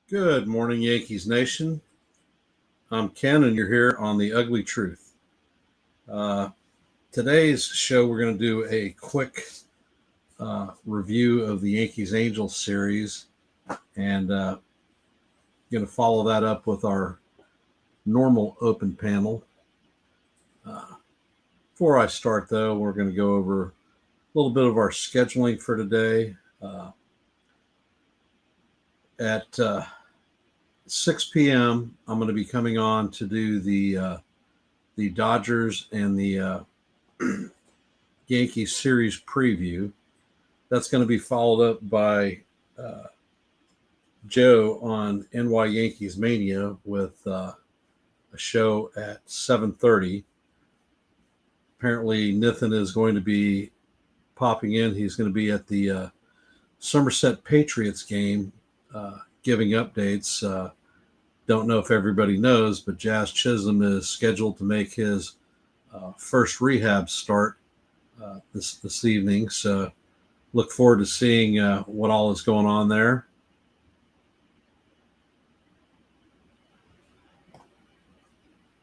Good morning, Yankees Nation. I'm Ken, and you're here on The Ugly Truth. Uh, Today's show, we're going to do a quick review of the Yankees Angels series, and going to follow that up with our normal open panel. Before I start, though, we're going to go over a little bit of our scheduling for today. At 6 p.m., I'm going to be coming on to do the Dodgers and the Yankees series preview. That's going to be followed up by Joe on NY Yankees Mania with a show at 7:30. Apparently, Nathan is going to be popping in. He's going to be at the Somerset Patriots game, giving updates. Don't know if everybody knows, but Jazz Chisholm is scheduled to make his first rehab start this evening. So look forward to seeing what all is going on there.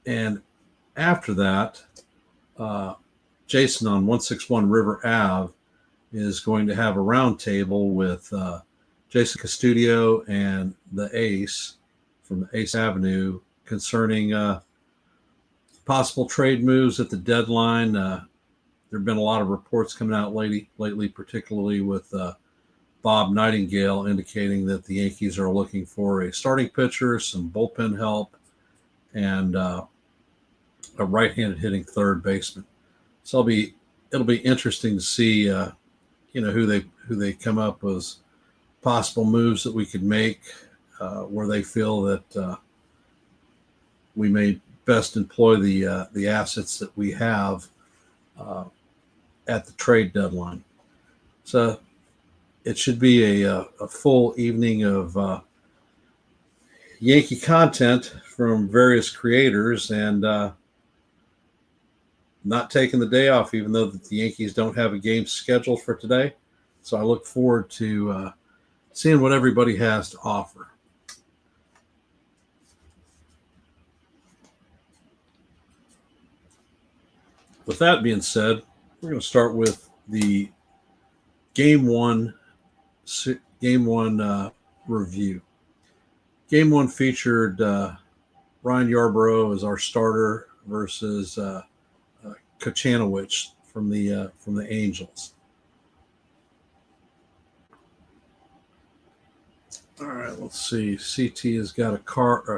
And after that, Jason on 161 River Ave is going to have a roundtable with Jason Custodio and the Ace from the Ace Avenue concerning possible trade moves at the deadline. There have been a lot of reports coming out lately, particularly with Bob Nightingale indicating that the Yankees are looking for a starting pitcher, some bullpen help, and a right-handed hitting third baseman. So it'll be interesting to see who they come up with possible moves that we could make where they feel that we may best employ the assets that we have at the trade deadline. So it should be a full evening of Yankee content from various creators, and not taking the day off, even though the Yankees don't have a game scheduled for today. So I look forward to seeing what everybody has to offer. With that being said, we're going to start with the Game 1 review. Game 1 featured Ryan Yarbrough as our starter versus Kochanowicz from the Angels. All right, let's see. CT has got a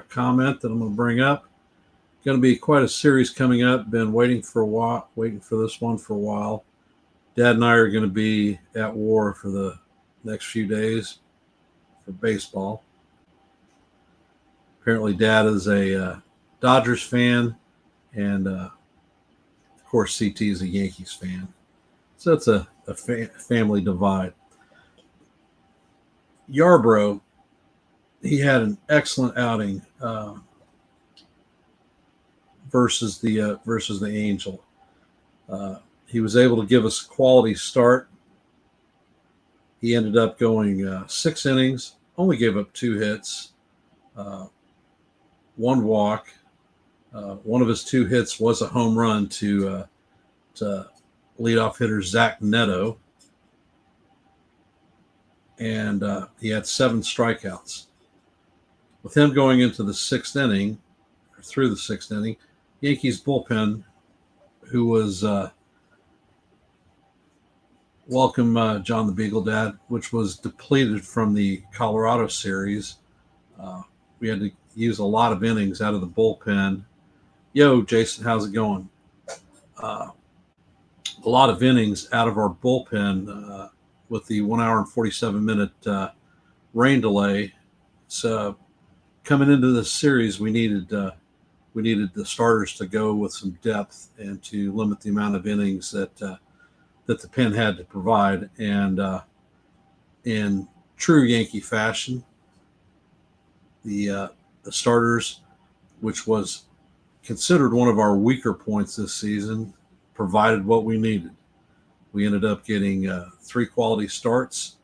comment that I'm going to bring up. Going to be quite a series coming up. Been waiting for this one for a while. Dad and I are going to be at war for the next few days for baseball. Apparently, Dad is a Dodgers fan, and of course, CT is a Yankees fan. So it's a family divide. Yarbrough, he had an excellent outing versus the Angel. He was able to give us a quality start. He ended up going 6 innings, only gave up 2 hits, 1 walk. One of his 2 hits was a home run to leadoff hitter Zach Neto, and he had 7 strikeouts. With him going into the 6th inning, or through the 6th inning, Yankees bullpen, who was welcome John the Beagle Dad, which was depleted from the Colorado series. We had to use a lot of innings out of the bullpen. Yo, Jason, how's it going? A lot of innings out of our bullpen with the 1 hour and 47-minute rain delay. So coming into this series, we needed the starters to go with some depth and to limit the amount of innings that the pen had to provide. And in true Yankee fashion, the starters, which was considered one of our weaker points this season, provided what we needed. We ended up getting 3 quality starts,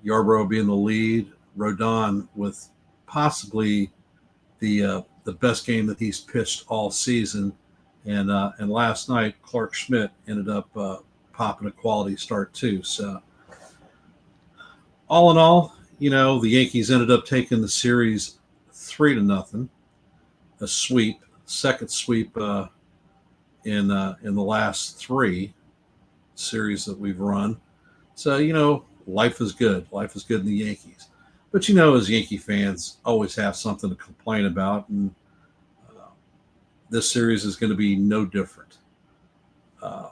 Yarbrough being the lead, Rodon with possibly the best game that he's pitched all season. And last night, Clark Schmidt ended up popping a quality start too. So all in all, the Yankees ended up taking the series 3-0, a sweep, second sweep in the last three series that we've run. So life is good. Life is good in the Yankees. But as Yankee fans, always have something to complain about, and this series is going to be no different. Uh,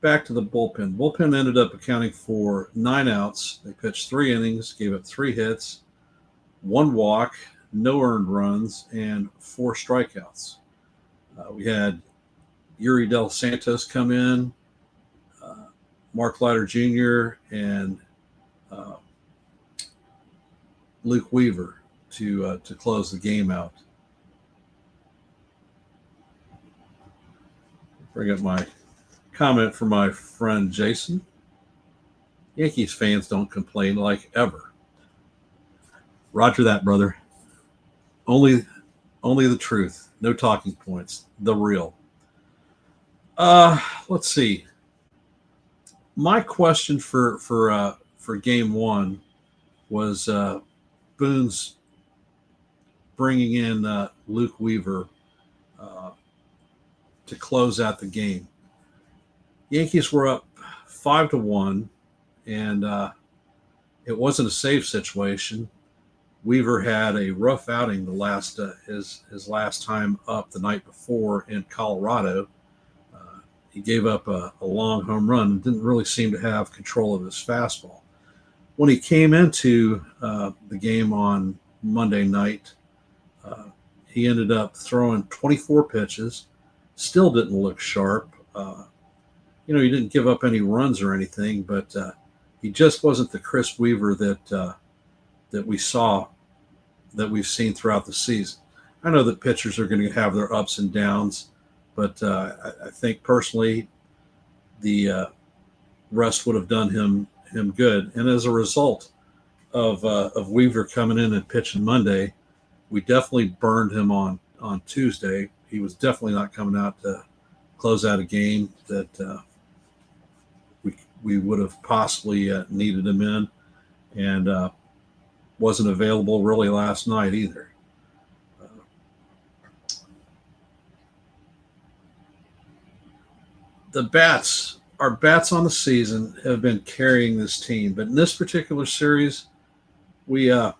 Back to the bullpen. Bullpen ended up accounting for 9 outs. They pitched 3 innings, gave up 3 hits, 1 walk, no earned runs, and 4 strikeouts. We had Yuri Del Santos come in, Mark Leiter Jr., and uh, Luke Weaver to close the game out. Bring up my comment from my friend Jason. Yankees fans don't complain like ever. Roger that, brother. Only the truth. No talking points. The real. Let's see. My question for game one was Boone's bringing in Luke Weaver to close out the game. Yankees were up 5-1, and it wasn't a safe situation. Weaver had a rough outing his last time up the night before in Colorado. He gave up a long home run and didn't really seem to have control of his fastball. When he came into the game on Monday night, he ended up throwing 24 pitches, still didn't look sharp. He didn't give up any runs or anything, but he just wasn't the Chris Weaver that we saw, that we've seen throughout the season. I know that pitchers are going to have their ups and downs, but I think personally the rest would have done him good. And as a result of Weaver coming in and pitching Monday, we definitely burned him on Tuesday. He was definitely not coming out to close out a game that we would have possibly needed him in, and wasn't available really last night either. Our bats on the season have been carrying this team, but in this particular series, we weren't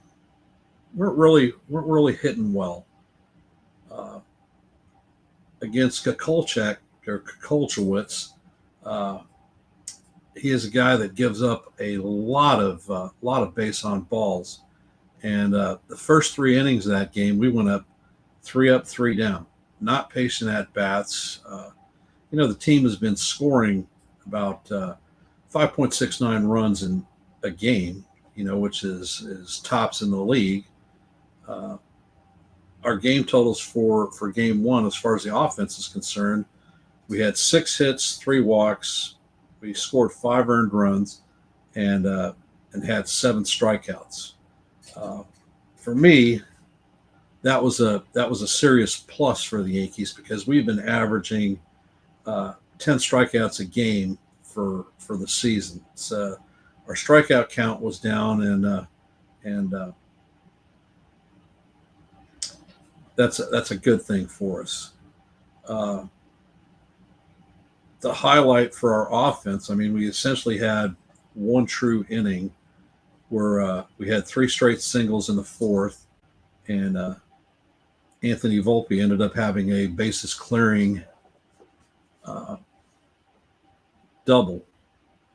really hitting well. Against Kukulchak or Kukulchewicz, he is a guy that gives up a lot of base on balls, and the first 3 innings of that game, we went up 3 down, not patient at bats. The team has been scoring about 5.69 runs in a game, which is tops in the league. Our game totals for game one, as far as the offense is concerned, we had 6 hits, 3 walks, we scored 5 earned runs, and had 7 strikeouts. For me, that was a serious plus for the Yankees, because we've been averaging 10 strikeouts a game for the season. So our strikeout count was down, and that's a good thing for us. The highlight for our offense, we essentially had one true inning where we had 3 straight singles in the 4th, and Anthony Volpe ended up having a bases clearing double,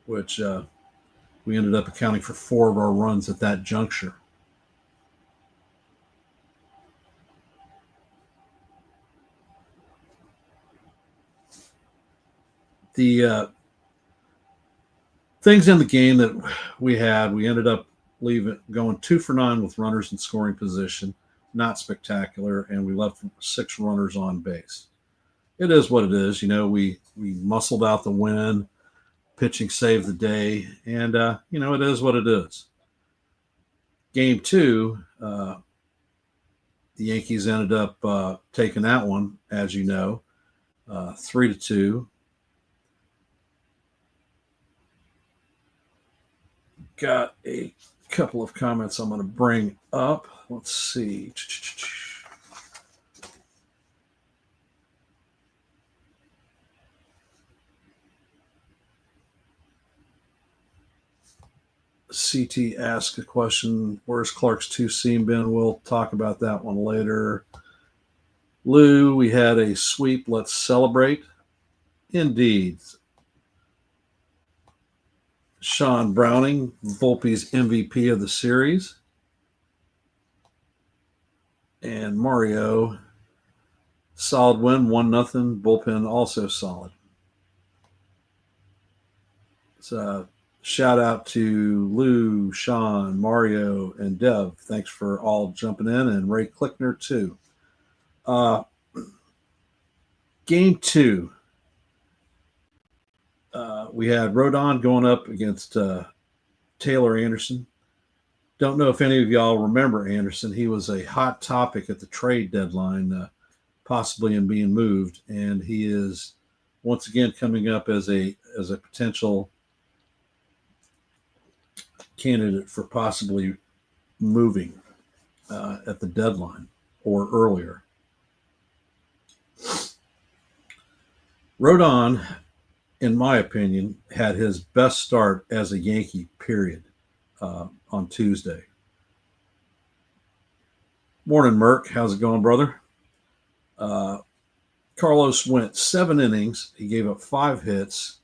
which we ended up accounting for 4 of our runs at that juncture. The things in the game that we ended up going 2 for 9 with runners in scoring position. Not spectacular, and we left 6 runners on base. It is what it is. We muscled out the win. Pitching saved the day, and it is what it is. Game two, the Yankees ended up taking that one, as you know, 3-2. Got a couple of comments I'm going to bring up. Let's see. CT asked a question, where's Clark's two-seam bin? We'll talk about that one later. Lou, we had a sweep. Let's celebrate. Indeed. Sean Browning, Volpe's MVP of the series. And Mario, solid win, 1-0. Bullpen also solid. So shout out to Lou, Sean, Mario, and Dev. Thanks for all jumping in, and Ray Klickner too. Game two, we had Rodon going up against Taylor Anderson. Don't know if any of y'all remember Anderson. He was a hot topic at the trade deadline, possibly in being moved, and he is once again coming up as a potential candidate for possibly moving at the deadline or earlier. Rodon, in my opinion, had his best start as a Yankee, period, on Tuesday. Morning, Merck. How's it going, brother? Carlos went 7 innings. He gave up 5 hits,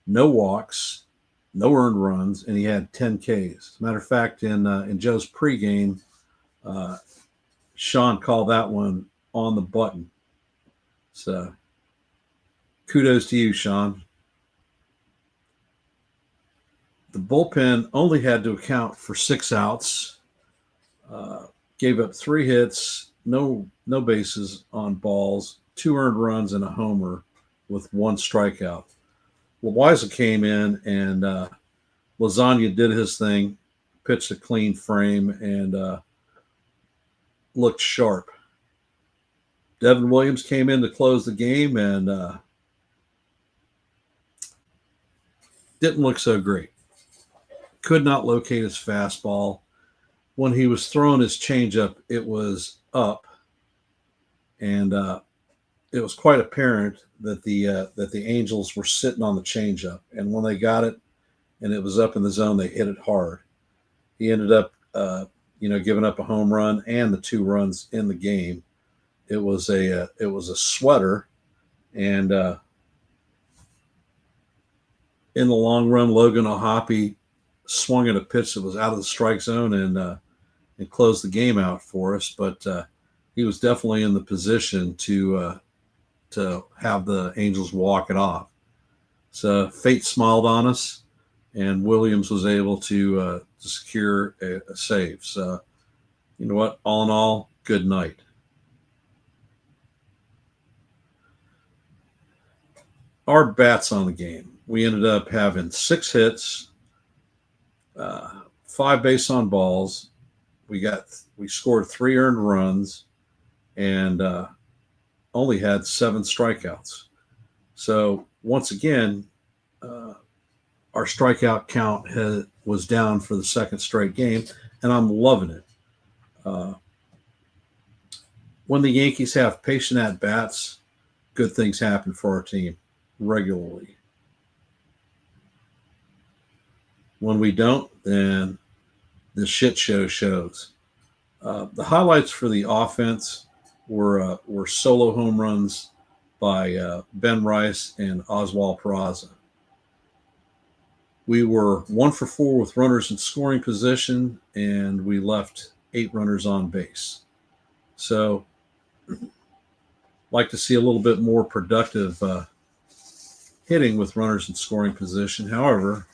no walks, no earned runs, and he had 10 Ks. As a matter of fact, in Joe's pregame, Sean called that one on the button. So kudos to you, Sean. The bullpen only had to account for 6 outs, gave up 3 hits, no bases on balls, 2 earned runs, and a homer with 1 strikeout. Loaiza came in, and Lasagna did his thing, pitched a clean frame, and looked sharp. Devin Williams came in to close the game and didn't look so great. Could not locate his fastball. When he was throwing his changeup, it was up, and it was quite apparent that the Angels were sitting on the changeup. And when they got it, and it was up in the zone, they hit it hard. He ended up, giving up a home run and the 2 runs in the game. It was a sweater, and in the long run, Logan O'Hoppe swung at a pitch that was out of the strike zone and closed the game out for us. But he was definitely in the position to have the Angels walk it off. So fate smiled on us, and Williams was able to secure a save. So you know what? All in all, good night. Our bats on the game. We ended up having 6 hits, 5 base on balls. We scored 3 earned runs, and only had 7 strikeouts. So once again, our strikeout count was down for the second straight game, and I'm loving it. When the Yankees have patient at bats, good things happen for our team regularly. When we don't, then the shit show shows. The highlights for the offense were solo home runs by Ben Rice and Oswald Peraza. We were 1 for 4 with runners in scoring position, and we left 8 runners on base. So, like to see a little bit more productive hitting with runners in scoring position. However,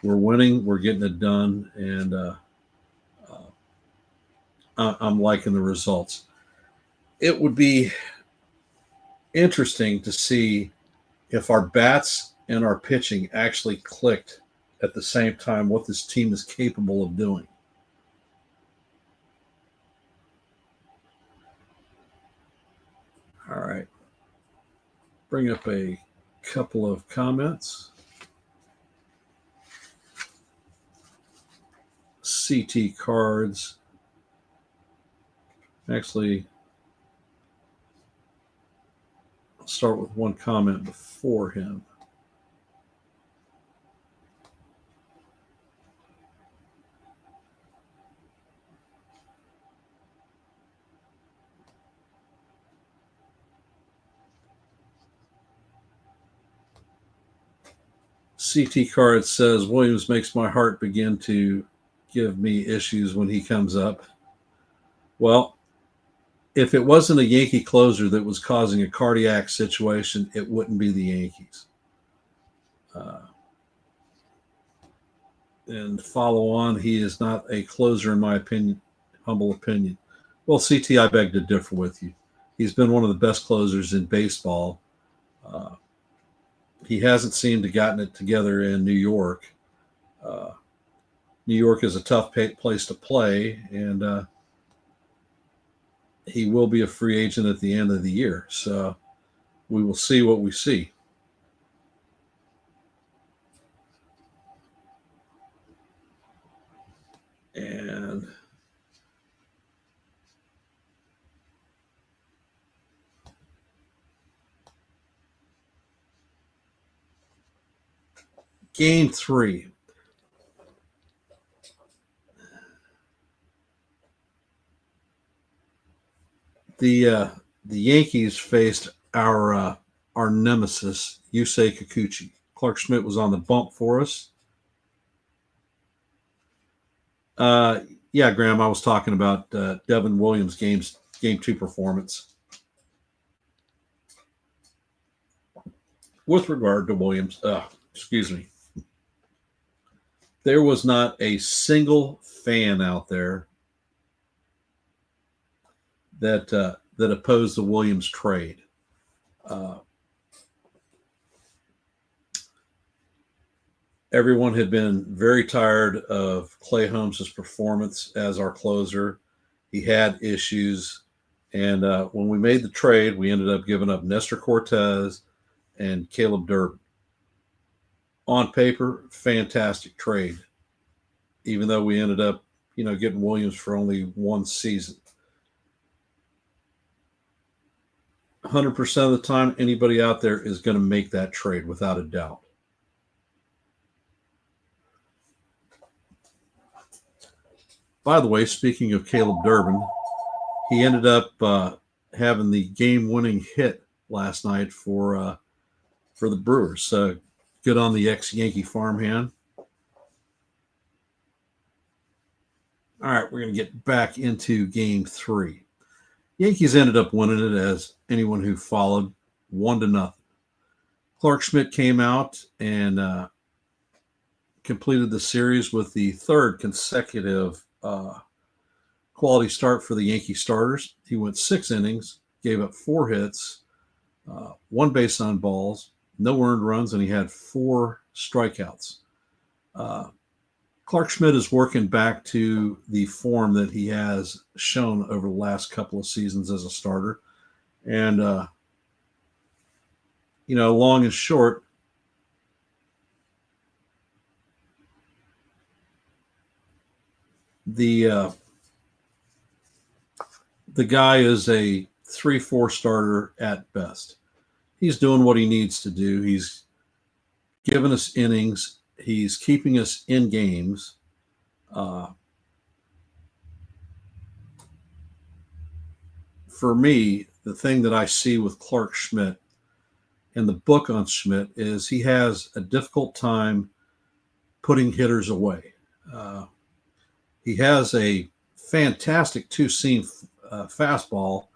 we're winning, we're getting it done, and I'm liking the results. It would be interesting to see if our bats and our pitching actually clicked at the same time, what this team is capable of doing. Bring up a couple of comments. CT Cards. Actually, I'll start with one comment before him. CT Card says Williams makes my heart begin to give me issues when he comes up. Well, if it wasn't a Yankee closer that was causing a cardiac situation, it wouldn't be the Yankees. And follow on, he is not a closer, in my opinion, humble opinion. Well, CT, I beg to differ with you. He's been one of the best closers in baseball. He hasn't seemed to gotten it together in New York. New York is a tough place to play, and he will be a free agent at the end of the year. So we will see what we see. And Game 3. The Yankees faced our nemesis, Yusei Kikuchi. Clark Schmidt was on the bump for us. Yeah, Graham, I was talking about Devin Williams' game 2 performance. With regard to Williams, excuse me, there was not a single fan out there that opposed the Williams trade. Everyone had been very tired of Clay Holmes' performance as our closer. He had issues. And when we made the trade, we ended up giving up Nestor Cortez and Caleb Durbin. On paper, fantastic trade, even though we ended up, getting Williams for only one season. 100% of the time, anybody out there is going to make that trade without a doubt. By the way, speaking of Caleb Durbin, he ended up having the game-winning hit last night for the Brewers. Good on the ex-Yankee farmhand. All right, we're going to get back into Game 3. Yankees ended up winning it, as anyone who followed, 1-0. Clark Schmidt came out and completed the series with the third consecutive quality start for the Yankee starters. He went 6 innings, gave up 4 hits, 1 base on balls, no earned runs, and he had 4 strikeouts. Clark Schmidt is working back to the form that he has shown over the last couple of seasons as a starter. And, long and short, the guy is a 3-4 starter at best. He's doing what he needs to do. He's giving us innings. He's keeping us in games. For me, the thing that I see with Clark Schmidt and the book on Schmidt is he has a difficult time putting hitters away. He has a fantastic 2-seam fastball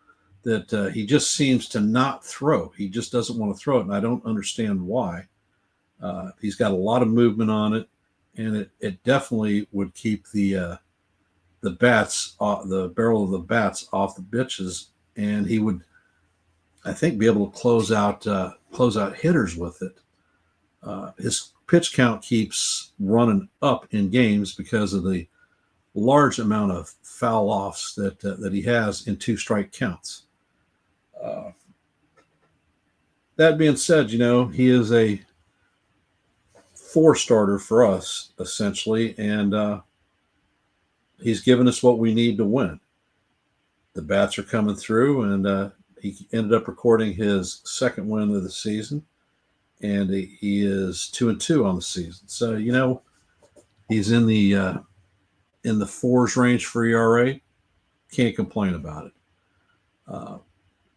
that he just seems to not throw. He just doesn't want to throw it, and I don't understand why. He's got a lot of movement on it, and it definitely would keep the bats, the barrel of the bats off the bitches, and he would, I think, be able to close out hitters with it. His pitch count keeps running up in games because of the large amount of foul offs that he has in 2-strike counts. That being said, he is a four starter for us essentially, and he's given us what we need to win. The bats are coming through, and he ended up recording his second win of the season, and he is 2-2 on the season. So he's in the fours range for ERA. Can't complain about it. Uh,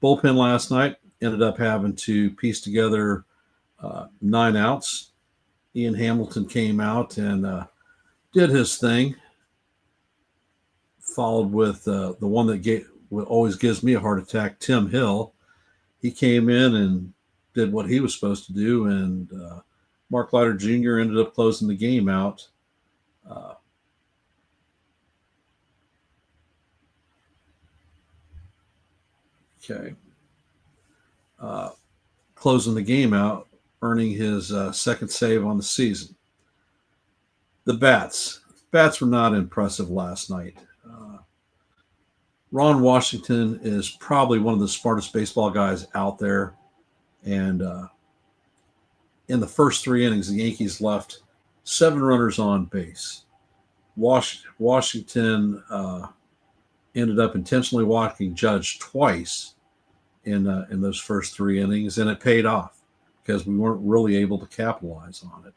Bullpen last night ended up having to piece together 9 outs. Ian Hamilton came out and did his thing, followed with the one that always gives me a heart attack, Tim Hill. He came in and did what he was supposed to do, and Mark Leiter Jr. ended up closing the game out. Uh, okay. Uh, Closing the game out, earning his second save on the season. The bats were not impressive last night. Ron Washington is probably one of the smartest baseball guys out there, and in the first 3 innings, the Yankees left 7 runners on base. Washington ended up intentionally walking Judge twice in those first 3 innings, and it paid off because we weren't really able to capitalize on it.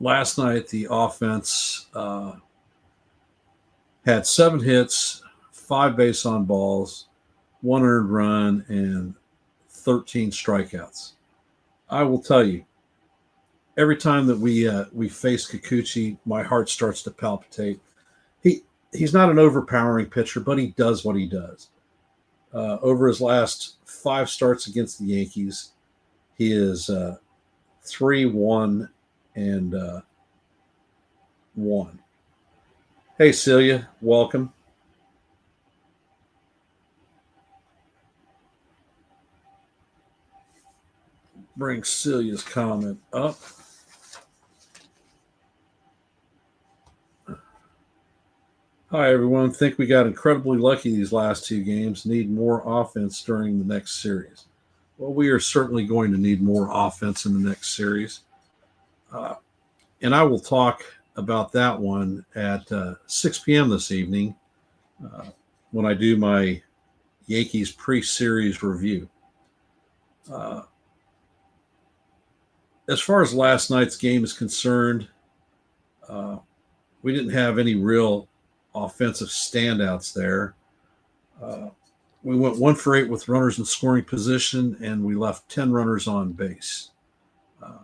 Last night, the offense had 7 hits, 5 base on balls, 1 earned run, and 13 strikeouts. I will tell you, every time that we face Kikuchi, my heart starts to palpitate. He's not an overpowering pitcher, but he does what he does. Over his last 5 starts against the Yankees, he is 3-1 and 1. Hey, Celia, welcome. Bring Celia's comment up. Hi, everyone. Think we got incredibly lucky these last 2 games. Need more offense during the next series. Well, we are certainly going to need more offense in the next series. And I will talk about that one at 6 p.m. this evening uh, when I do my Yankees pre-series review. Uh, as far as last night's game is concerned, uh, we didn't have any real offensive standouts there. Uh, we went 1 for 8 with runners in scoring position, and we left 10 runners on base. Uh,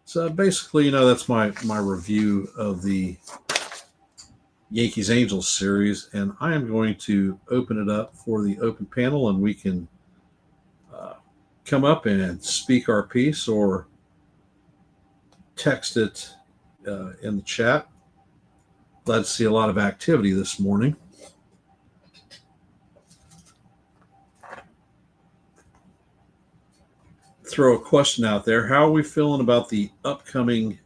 so basically, that's my review of the Yankees Angels series, and I am going to open it up for the open panel, and we can come up and speak our piece or text it in the chat. Glad to see a lot of activity this morning. Throw a question out there. How are we feeling about the upcoming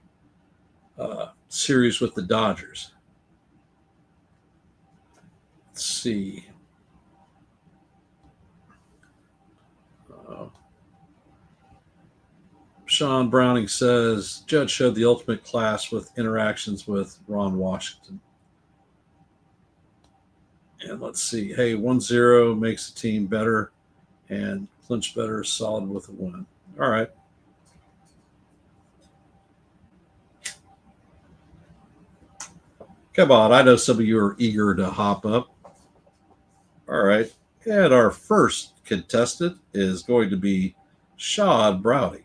series with the Dodgers? Let's see. Sean Browning says Judge showed the ultimate class with interactions with Ron Washington. And let's see. Hey, 1-0 makes the team better, and clinch better is solid with a win. All right. Come on. I know some of you are eager to hop up. All right. And our first contestant is going to be Shad Browning.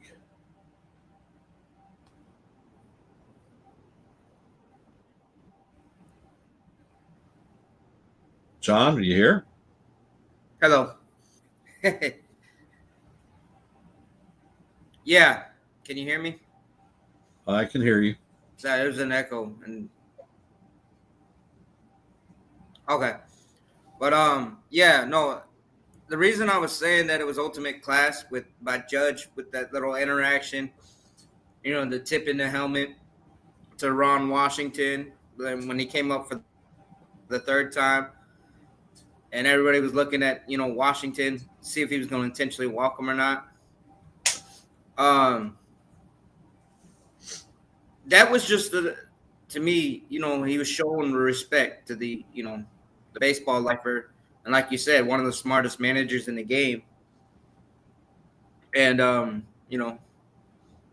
John, are you here? Hello. Yeah. Can you hear me? I can hear you. Sorry, there's an echo. And okay. But yeah, no. The reason I was saying that it was ultimate class by Judge with that little interaction, the tip in the helmet to Ron Washington when he came up for the the third time, and everybody was looking at Washington, see if he was going to intentionally walk him or not. Um, that was just to me, he was showing respect to the baseball lifer, and like you said, one of the smartest managers in the game, and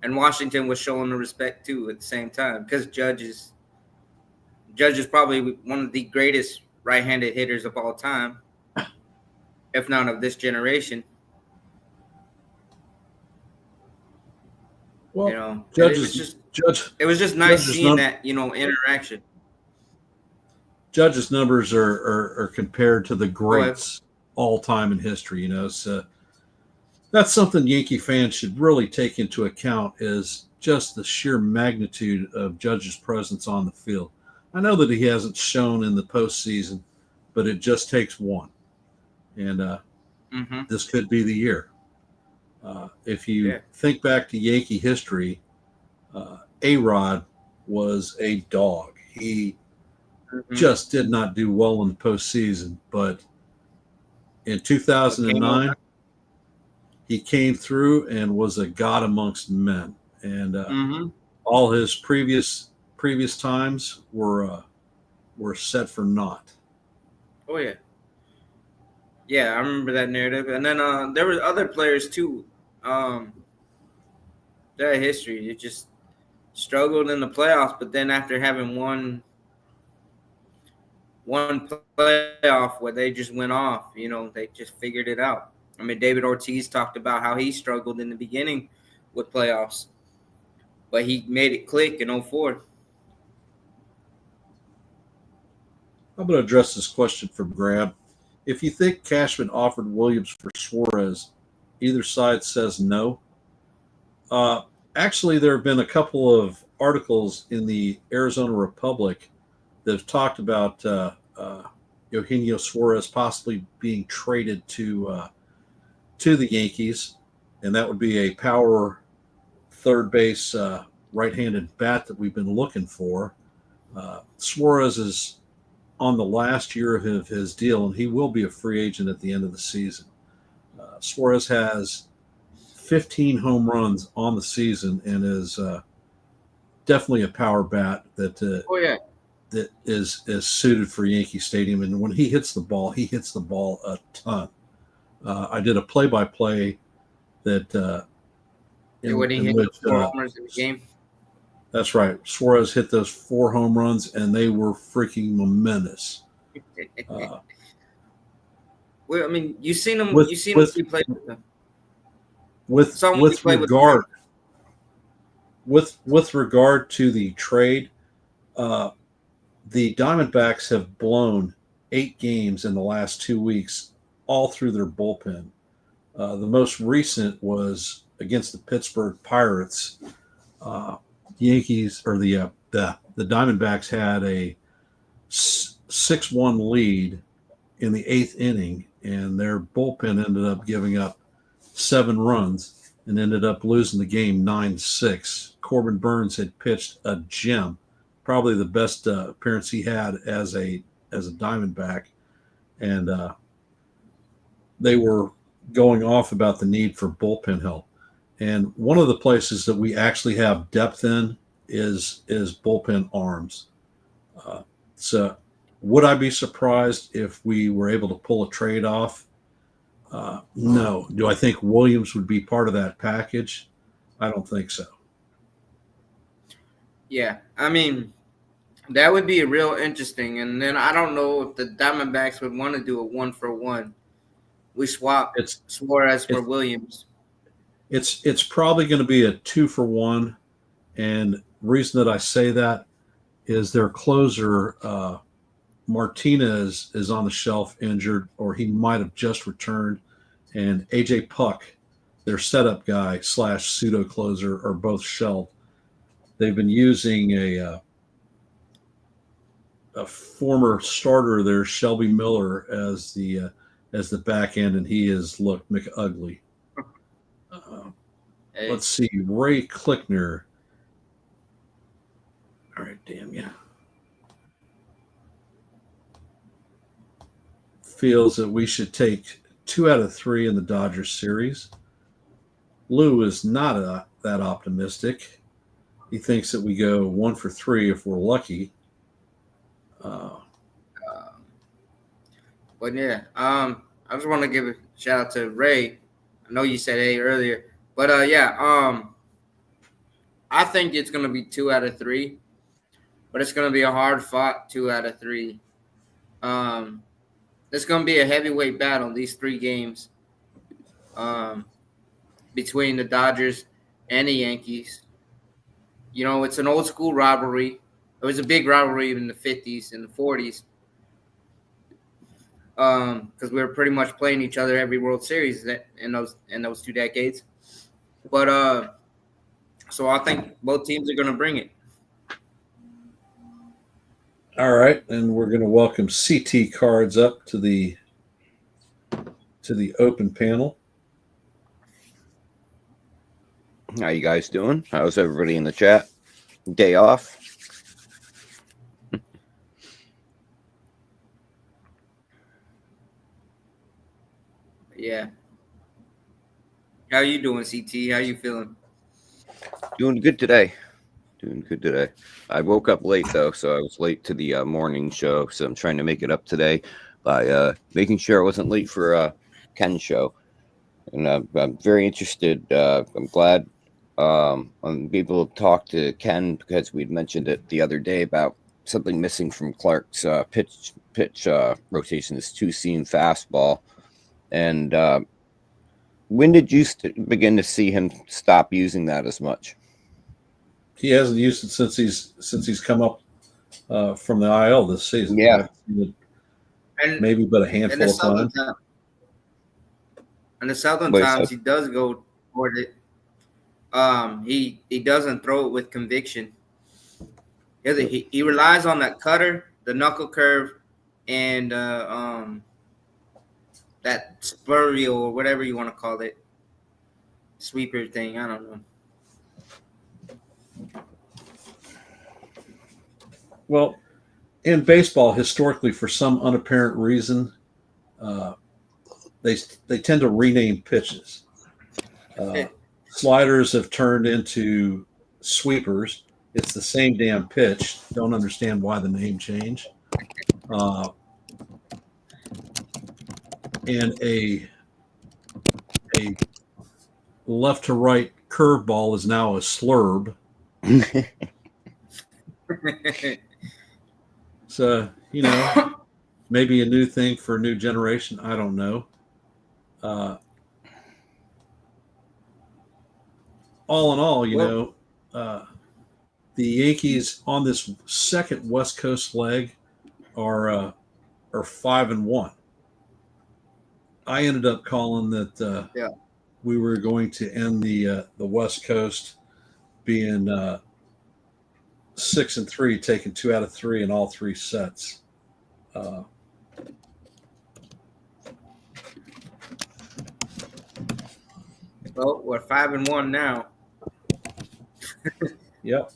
and Washington was showing the respect too at the same time because Judge is probably one of the greatest right-handed hitters of all time, if not of this generation. Well, And it was just Judge it was just nice Judge's seeing num that interaction. Judge's numbers are compared to the Go ahead. greats all time in history. So that's something Yankee fans should really take into account is just the sheer magnitude of Judge's presence on the field. I know that he hasn't shown in the postseason, but it just takes one, and Mm-hmm. this could be the year. If you Yeah. think back to Yankee history, A Rod was a dog. He Mm-hmm. just did not do well in the postseason, but in But came on. 2009, he came through and was a god amongst men. And Mm-hmm. all his previous times were set for naught. Oh yeah. Yeah, I remember that narrative. And then there were other players too. Um, their history, it just struggled in the playoffs, but then after having one playoff where they just went off, they just figured it out. I mean, David Ortiz talked about how he struggled in the beginning with playoffs, but he made it click in '04. I'm going to address this question from Grab. If you think Cashman offered Williams for Suarez, either side says no. Uh, Actually, there have been a couple of articles in the Arizona Republic that have talked about Eugenio Suarez possibly being traded to the Yankees, and that would be a power third base right-handed bat that we've been looking for. Suarez is on the last year of his deal, and he will be a free agent at the end of the season. Suarez has 15 home runs on the season and is definitely a power bat Oh yeah, that is suited for Yankee Stadium. And when he hits the ball a ton. I did a play-by-play that when he in hit which those four homers in the game. that's right. Suarez hit those 4 home runs, and they were freaking momentous. Uh, Well, I mean, you seen him. with You seen him with when you played with him. with Saw him when you with played with regard with regard to the trade, uh, the Diamondbacks have blown 8 games in the last 2 weeks, all through their bullpen. The most recent was against the Pittsburgh Pirates. Uh, Yankees or the Diamondbacks had a 6-1 lead in the eighth inning, and their bullpen ended up giving up 7 runs and ended up losing the game 9-6. Corbin Burns had pitched a gem, probably the best appearance he had as a Diamondback, and they were going off about the need for bullpen help. And one of the places that we actually have depth in is bullpen arms. Uh, so, would I be surprised if we were able to pull a trade off? No. Do I think Williams would be part of that package? I don't think so. Yeah, I mean, that would be real interesting. And then I don't know if the Diamondbacks would want to do a 1-for-1. We swap It's Suarez for it's Williams. it's probably going to be a 2-for-1, and reason that I say that is their closer Martinez is on the shelf injured, or he might have just returned, and AJ Puck, their setup guy slash pseudo closer, are both shelved. They've been using a former starter there, Shelby Miller, as the back end, and he has looked McUgly. Uh, Hey, let's see, Ray Klickner. All right, damn yeah. feels that we should take 2 out of 3 in the Dodgers series. Lou is not that optimistic. He thinks that we go 1 for 3 if we're lucky. Uh, But yeah, I just want to give a shout out to Ray. I know you said A earlier, but yeah, I think it's gonna be 2 out of 3, but it's gonna be a hard fought 2 out of 3. Um, it's gonna be a heavyweight battle these 3 games. Um, between the Dodgers and the Yankees. You know, it's an old school rivalry. It was a big rivalry in the 50s and the 40s. Because we were pretty much playing each other every World Series in those 2 decades. But so I think both teams are going to bring it. all right, and we're going to welcome CT Cards up to the open panel. How you guys doing? How's everybody in the chat? Day off? Yeah. How you doing, CT? How you feeling? Doing good today. I woke up late though, so I was late to the morning show. So I'm trying to make it up today by making sure I wasn't late for Ken's show. And I'm very interested. I'm glad I'm able to talk to Ken because we'd mentioned it the other day about something missing from Clark's pitch rotation, this 2-seam fastball. And when did you begin to see him stop using that as much? He hasn't used it since he's come up from the IL this season. Yeah, And maybe but a handful of times. And the Southern Wait, times so- he does go toward it. He doesn't throw it with conviction. He relies on that cutter, the knuckle curve, and that spurial or whatever you want to call it, sweeper thing. I don't know. Well, in baseball, historically, for some unapparent reason, they tend to rename pitches. Sliders have turned into sweepers. It's the same damn pitch. Don't understand why the name change. And a left to right curveball is now a slurb. So, maybe a new thing for a new generation. I don't know. All in all, the Yankees on this second West Coast leg are 5-1. I ended up calling that we were going to end the West Coast being 6-3, taking 2 out of 3 in all 3 sets. Well, we're 5-1 now. Yep.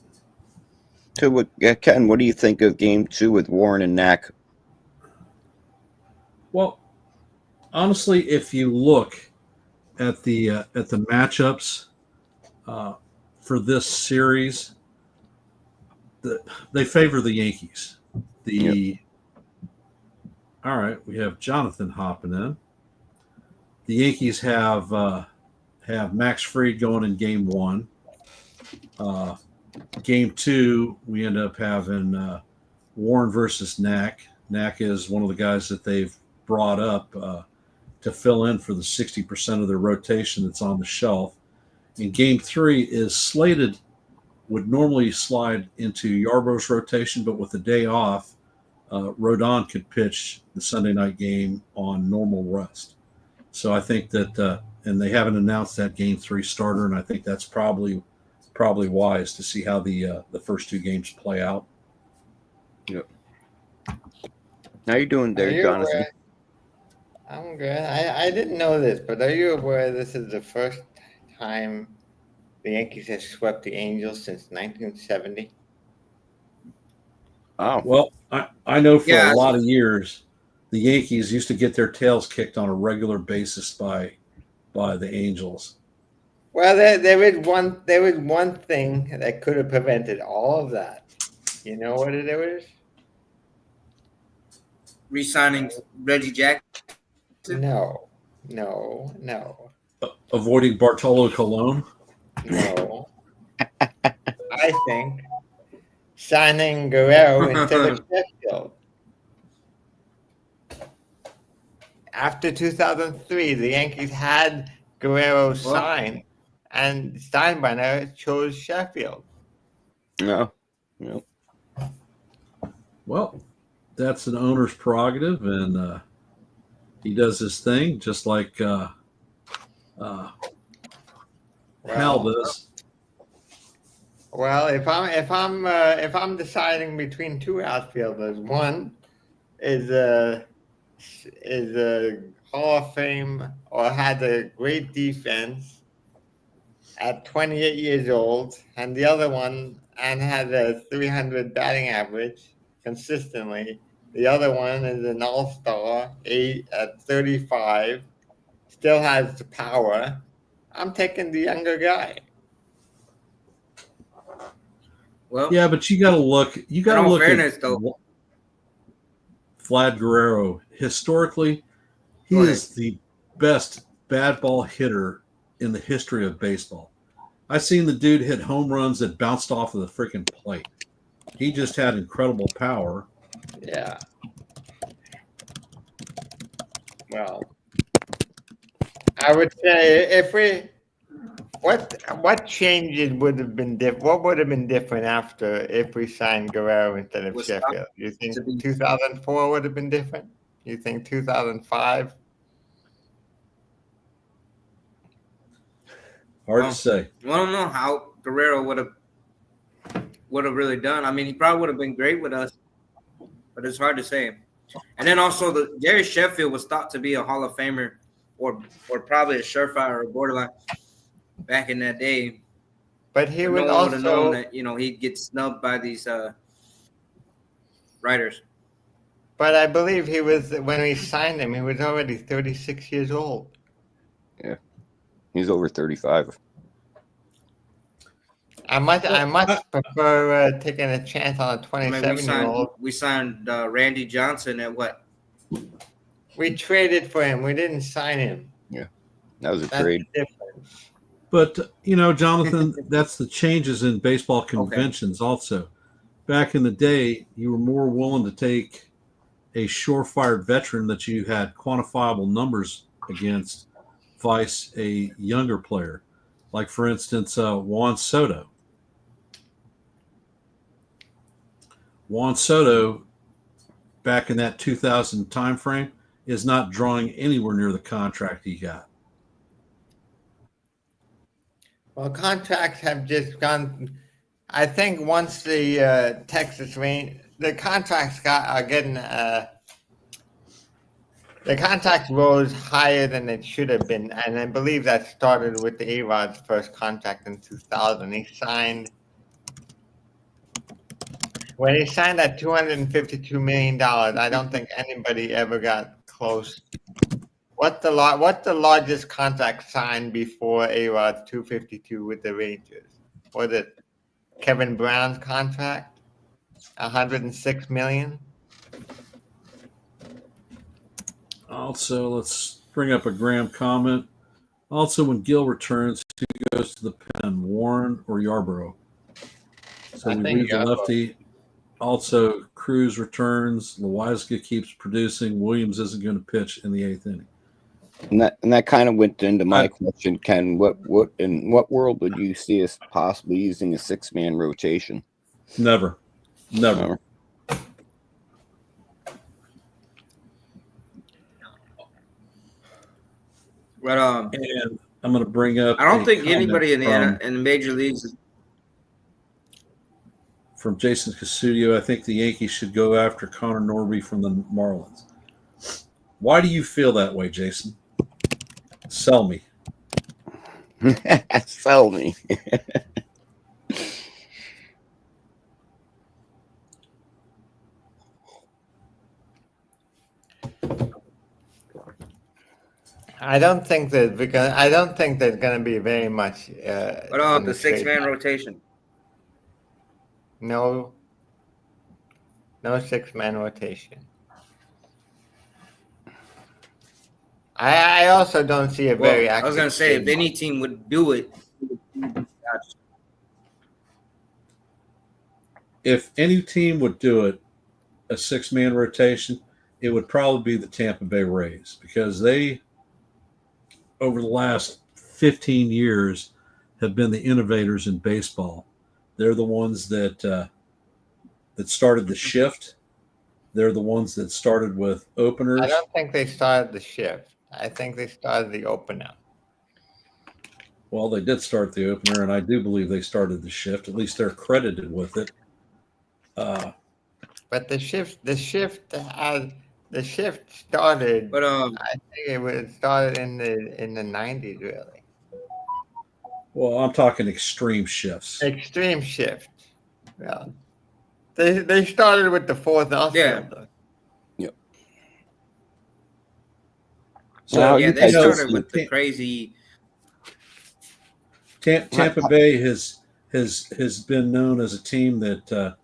So, Ken, what do you think of Game 2 with Warren and Knack? Well, honestly, if you look at the matchups for this series, they favor the Yankees. All right, we have Jonathan hopping in. The Yankees have Max Fried going in Game 1. Game 2, we end up having Warren versus Knack. Knack is one of the guys that they've brought up to fill in for the 60% of their rotation that's on the shelf. And Game 3 is slated, would normally slide into Yarborough's rotation, but with the day off, Rodon could pitch the Sunday night game on normal rest. So I think that, and they haven't announced that Game 3 starter, and I think that's probably wise to see how the first 2 games play out. Yep. How you doing there, Jonathan? I'm good. I didn't know this, but are you aware this is the first time the Yankees have swept the Angels since 1970? Oh, Well, I know for a lot of years the Yankees used to get their tails kicked on a regular basis by the Angels. Well, there was one thing that could have prevented all of that. You know what it was? Re-signing Reggie Jackson. No, no, no, Avoiding Bartolo Colon. no. I think signing Guerrero instead of Sheffield. After 2003, the Yankees had Guerrero signed, and Steinbrenner chose Sheffield. No. Well, that's an owner's prerogative, and he does his thing just like Hal does. Well, if I'm deciding between two outfielders, one is a Hall of Fame or had a great defense at 28 years old, and the other one and had a 300 batting average consistently. The other one is an all-star, at 35, still has the power. I'm taking the younger guy. Well, Yeah, but you got to look. You got to in all look fairness, at though, Vlad Guerrero. Historically, he Go ahead. is the best bad ball hitter in the history of baseball. I've seen the dude hit home runs that bounced off of the freaking plate. He just had incredible power. Yeah. Well, I would say what changes would have been different? What would have been different after if we signed Guerrero instead of Was Sheffield? You think to be- 2004 would have been different? You think 2005? Hard to say. I don't know how Guerrero would have really done. I mean, he probably would have been great with us, but it's hard to say. And then also, the Gary Sheffield was thought to be a Hall of Famer, or probably a surefire or borderline back in that day. But he But would no one would have known also. that he'd get snubbed by these writers. But I believe he was when we signed him. He was already 36 years old. Yeah. He's over 35. I much prefer taking a chance on a I mean, 27-year-old. we signed Randy Johnson at what? We traded for him. We didn't sign him. Yeah. That was a That's trade. the difference. But Jonathan, that's the changes in baseball conventions. Also, back in the day, you were more willing to take a surefire veteran that you had quantifiable numbers against, vice a younger player, like for instance Juan Soto. Juan Soto, back in that 2000 time frame, is not drawing anywhere near the contract he got. Well, contracts have just gone. I think once the Texas rain, the contracts are getting. The contracts rose higher than it should have been, and I believe that started with the A-Rod's first contract in 2000. He signed. When he signed that $252 million, I don't think anybody ever got close. What the largest contract signed before A-Rod's 252 with the Rangers? Was it Kevin Brown's contract? $106 million? Also, let's bring up a Graham comment. Also, when Gill returns, who goes to the pen, Warren or Yarborough? So I we think leave the Yarborough. lefty. Also, Cruz returns. Loizaga keeps producing. Williams isn't going to pitch in the 8th inning. And that kind of went into my question, Ken. What in what world would you see us possibly using a 6-man rotation? Never. But And I'm going to bring up. I don't a think comment anybody in the major leagues. From Jason Casudio, I think the Yankees should go after Connor Norby from the Marlins. Why do you feel that way, Jason? Sell me. Sell me. I don't think that there's going to be very much. But in the trade 6-man market. rotation. No 6-man rotation. I also don't see a very Well, active. I was gonna say if trade any market. team would do it, it would be the Dodgers. If any team would do it, a 6-man rotation, it would probably be the Tampa Bay Rays because they, over the last 15 years, have been the innovators in baseball. They're the ones that started the shift. They're the ones that started with I openers. don't think they started the shift. I think they started the opener. Well, they did start the opener, and I do believe they started the shift. At least they're credited with it. But the shift started. But I think it started in the 90s, really. Well, I'm talking extreme shifts. Extreme shift. Yeah. They started with the fourth outfielder. Yep. So Now, yeah, you they guys started just- with the crazy. Tampa Bay has been known as a team that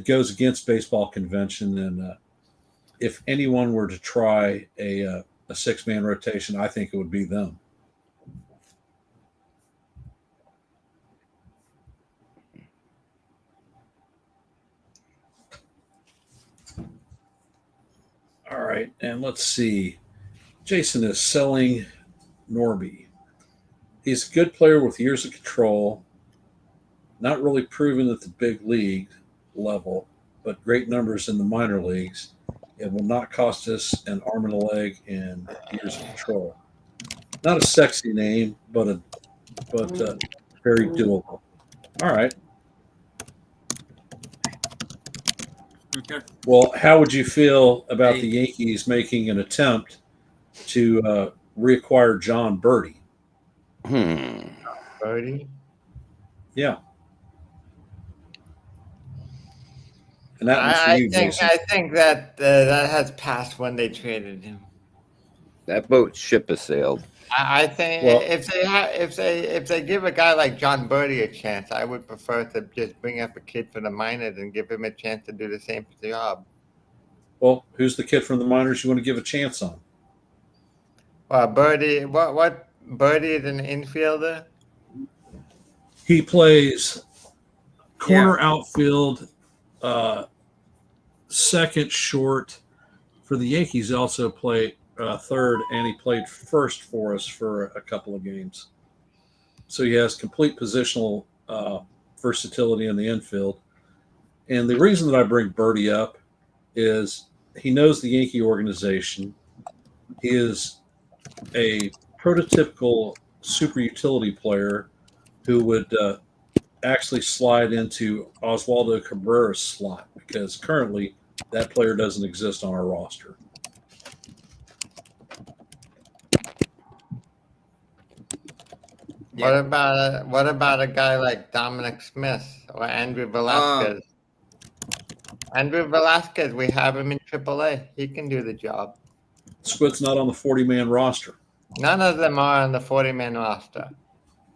goes against baseball convention, and if anyone were to try a 6-man rotation, I think it would be them. All right, and let's see. Jason is selling Norby. He's a good player with years of control, not really proven at the big league level, but great numbers in the minor leagues. It will not cost us an arm and a leg and years of control. Not a sexy name, but very doable. All right. Well, how would you feel about the Yankees making an attempt to reacquire John Birdie? Birdie? Yeah. And that one's for you, Jason. I think that that has passed when they traded him. That boat ship has sailed. I think Well- if they give a guy like John Birdie a chance, I would prefer to just bring up a kid from the minors and give him a chance to do the same job. Well, who's the kid from the minors you want to give a chance on? Well, Birdie, what Birdie is an infielder. He plays corner outfield, second, short. For the Yankees, he also played third, and he played first for us for a couple of games. So he has complete positional versatility in the infield. And the reason that I bring Birdie up is he knows the Yankee organization. He is a prototypical super utility player who would actually slide into Oswaldo Cabrera's slot because currently that player doesn't exist on our roster. Yeah. What about a guy like Dominic Smith or Andrew Velasquez? Andrew Velasquez, we have him in AAA. He can do the job. Squid's not on the 40-man roster. None of them are on the 40-man roster.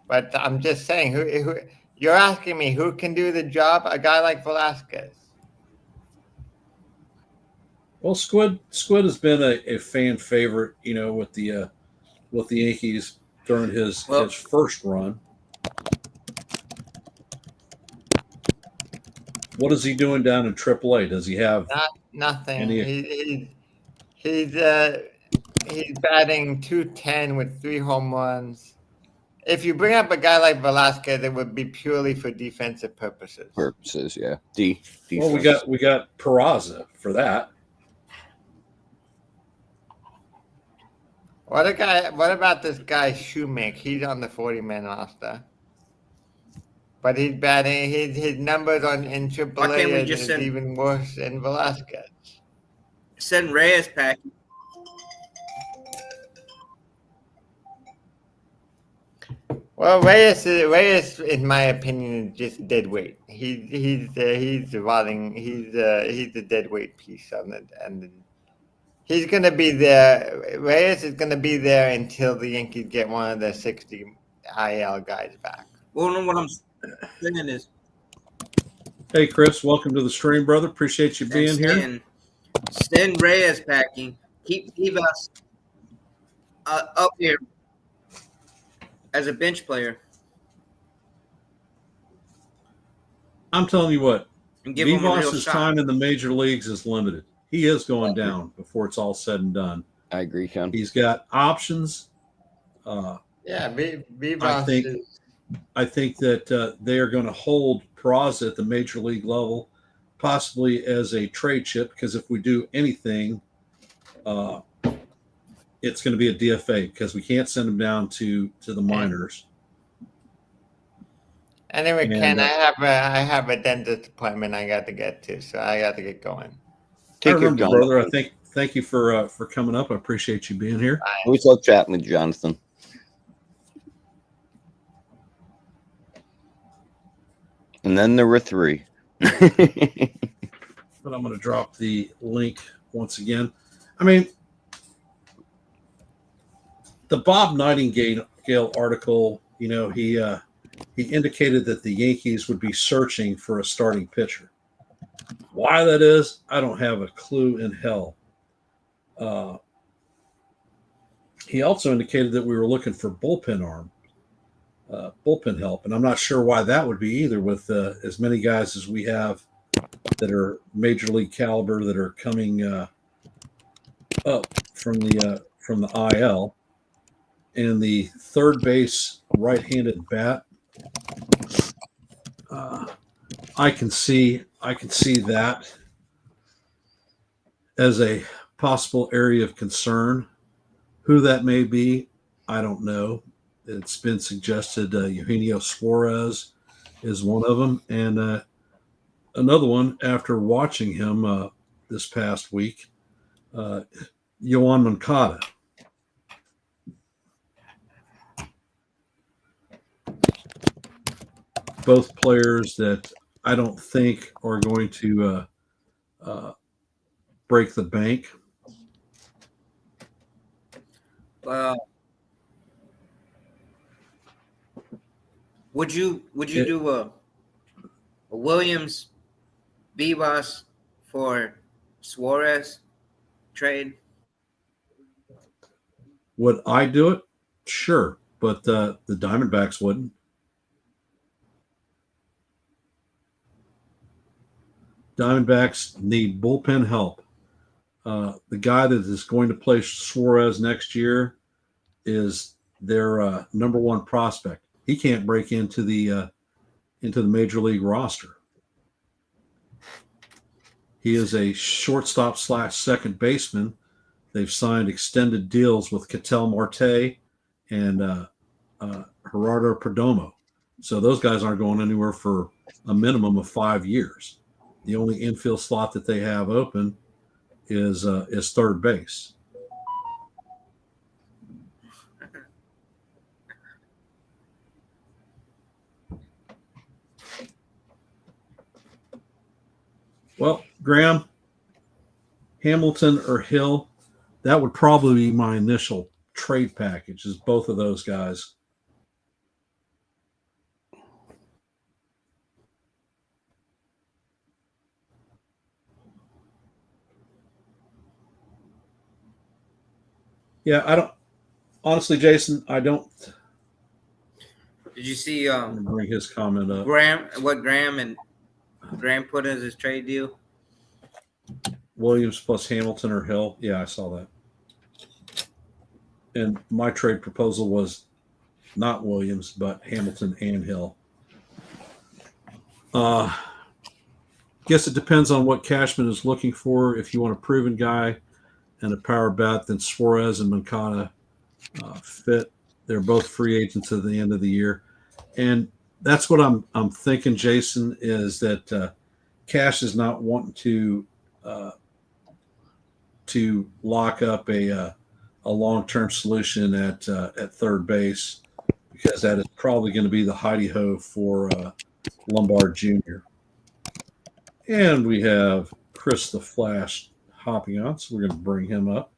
But I'm just saying, who you're asking me who can do the job? A guy like Velasquez. Well, Squid has been a fan favorite, with the Yankees during his first run. What is he doing down in AAA? Does he have nothing? He's batting .210 with 3 home runs. If you bring up a guy like Velasquez, it would be purely for defensive purposes. Yeah. Defense. Well, we got Peraza for that. What about this guy Shoemake? He's on the 40-man roster. But he's batting. His numbers in AAA is even worse than Velasquez. Send Reyes pack. Well, Reyes, in my opinion, is just dead weight. He's rotting. He's a dead weight piece on it, and He's going to be there. Reyes is going to be there until the Yankees get one of their 60 IL guys back. Well, no, what I'm saying is, Hey, Chris, welcome to the stream, brother. Appreciate you being here. Send Reyes packing. Keep Vivas up here as a bench player. I'm telling you what, And give him a real Vivas' shot. time in the major leagues is limited. He is going down before it's all said and done. I agree, Sean. He's got options. Yeah, Vivas I think that they are going to hold Peraza at the major league level, possibly as a trade chip, because if we do anything, it's going to be a DFA because we can't send him down to the minors. Anyway, And, Ken, I have a dentist appointment I got to get to, so I got to get going. I remember, brother. Thank you for coming up. I appreciate you being here. Always love chatting with Jonathan. And then there were 3. But I'm going to drop the link once again. I mean, the Bob Nightingale article, you know, he indicated that the Yankees would be searching for a starting pitcher. Why that is, I don't have a clue in hell. He also indicated that we were looking for bullpen help, and I'm not sure why that would be either, with as many guys as we have that are major league caliber that are coming up from the IL, and the third base right-handed bat. I can see that as a possible area of concern. Who that may be, I don't know. It's been suggested Eugenio Suarez is one of them, and another one after watching him this past week, Yoan Moncada. Both players that I don't think are going to break the bank. Would you do a Williams Vivas for Suarez trade? Would I do it? Sure, but the Diamondbacks wouldn't. Diamondbacks need bullpen help. The guy that is going to play Suarez next year is their number one prospect. He can't break into the major league roster. He is a shortstop / second baseman. They've signed extended deals with Ketel Marte and Gerardo Perdomo. So those guys aren't going anywhere for a minimum of 5 years. The only infield slot that they have open is third base. Well, Graham, Hamilton or Hill, that would probably be my initial trade package, is both of those guys. Yeah, I don't. Honestly, Jason, I don't. Did you see bring his comment up? Graham put as his trade deal? Williams plus Hamilton or Hill. Yeah, I saw that. And my trade proposal was not Williams, but Hamilton and Hill. Guess it depends on what Cashman is looking for. If you want a proven guy and a power bat, then Suarez and Moncada fit. They're both free agents at the end of the year. And that's what I'm thinking, Jason, is that Cash is not wanting to lock up a long-term solution at third base, because that is probably going to be the hidey-ho for Lombard Jr. And we have Chris the Flash hopping on, so we're going to bring him up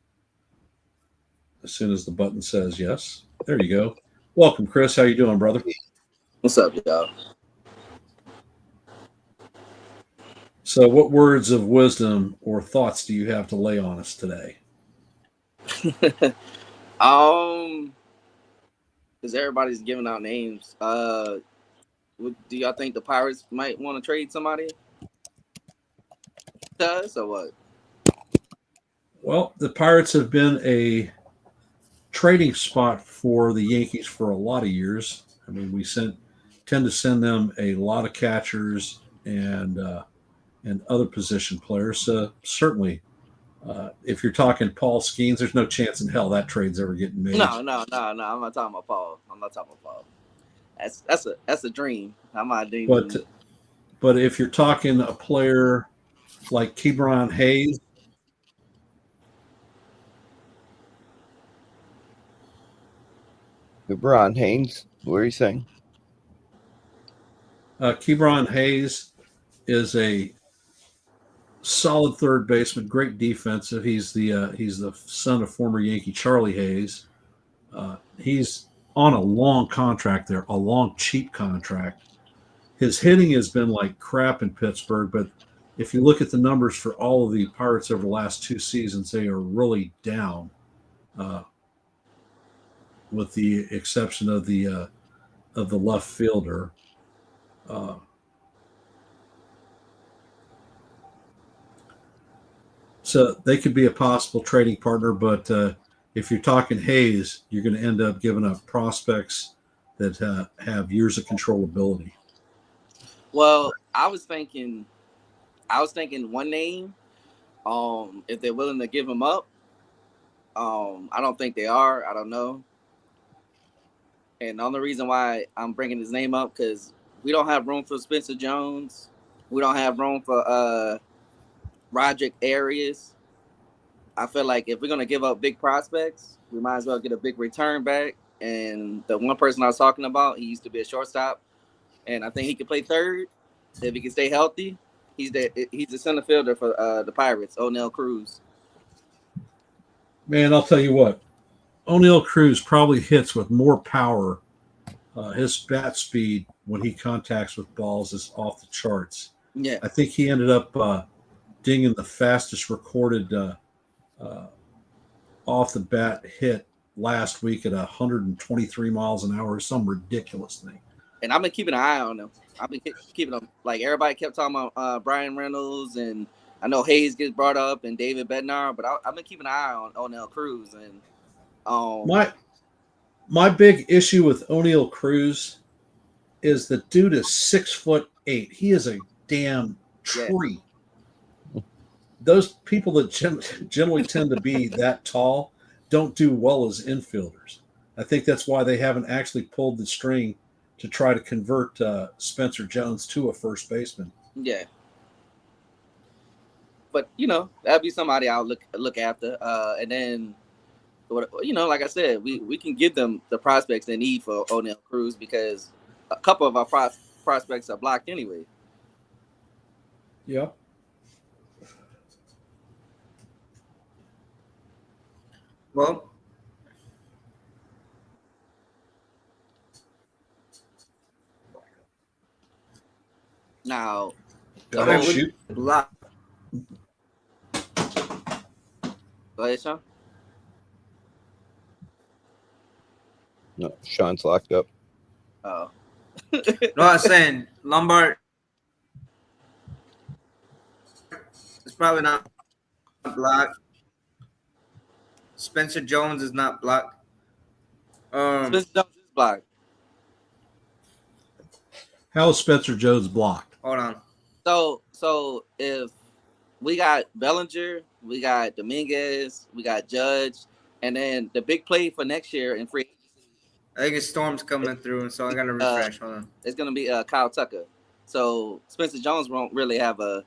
as soon as the button says yes. There you go. Welcome, Chris. How you doing, brother? What's up, y'all? So, what words of wisdom or thoughts do you have to lay on us today? Because everybody's giving out names. Do y'all think the Pirates might want to trade somebody to us or what? Well, the Pirates have been a trading spot for the Yankees for a lot of years. I mean, we tend to send them a lot of catchers and other position players. Certainly, if you're talking Paul Skeens, there's no chance in hell that trade's ever getting made. No. I'm not talking about Paul. That's a dream. I'm not dreaming. But if you're talking a player like Kebron Hayes, LeBron Haynes, what are you saying? Kebron Hayes is a solid third baseman, great defensive. He's the son of former Yankee Charlie Hayes. He's on a long contract there, a long cheap contract. His hitting has been like crap in Pittsburgh, but if you look at the numbers for all of the Pirates over the last 2 seasons, they are really down, with the exception of the left fielder. So they could be a possible trading partner, but if you're talking Hayes, you're going to end up giving up prospects that have years of controllability. Well, I was thinking one name. If they're willing to give him up, I don't think they are. I don't know. And the only reason why I'm bringing his name up because we don't have room for Spencer Jones. We don't have room for Roderick Arias. I feel like if we're gonna give up big prospects, we might as well get a big return back. And the one person I was talking about, he used to be a shortstop, and I think he could play third if he can stay healthy. He's the center fielder for the Pirates, O'Neal Cruz. Man, I'll tell you what, O'Neal Cruz probably hits with more power. His bat speed when he contacts with balls is off the charts. Yeah, I think he ended up dinging the fastest recorded off the bat hit last week at 123 miles an hour, some ridiculous thing. and I've been keeping an eye on him. I've been keeping him. Like everybody kept talking about Brian Reynolds, and I know Hayes gets brought up and David Bednar, but I've been keeping an eye on O'Neal Cruz. And my big issue with O'Neal Cruz is the dude is 6'8". He is a damn tree. Yeah. Those people that generally tend to be that tall don't do well as infielders. I think that's why they haven't actually pulled the string to try to convert Spencer Jones to a first baseman. Yeah. But, that'd be somebody I'll look after. And then, like I said, we can give them the prospects they need for O'Neal Cruz because a couple of our prospects are blocked anyway. Yeah. Well, now, go ahead, shoot. Block. Go ahead, Sean. No, Sean's locked up. Oh. No, I was saying Lombard is probably not blocked. Spencer Jones is not blocked. Spencer Jones is blocked. How is Spencer Jones blocked? Hold on. So if we got Bellinger, we got Dominguez, we got Judge, and then the big play for next year in free agency. I think a storm's coming through, so I gotta refresh. Hold on. It's gonna be Kyle Tucker. So Spencer Jones won't really have a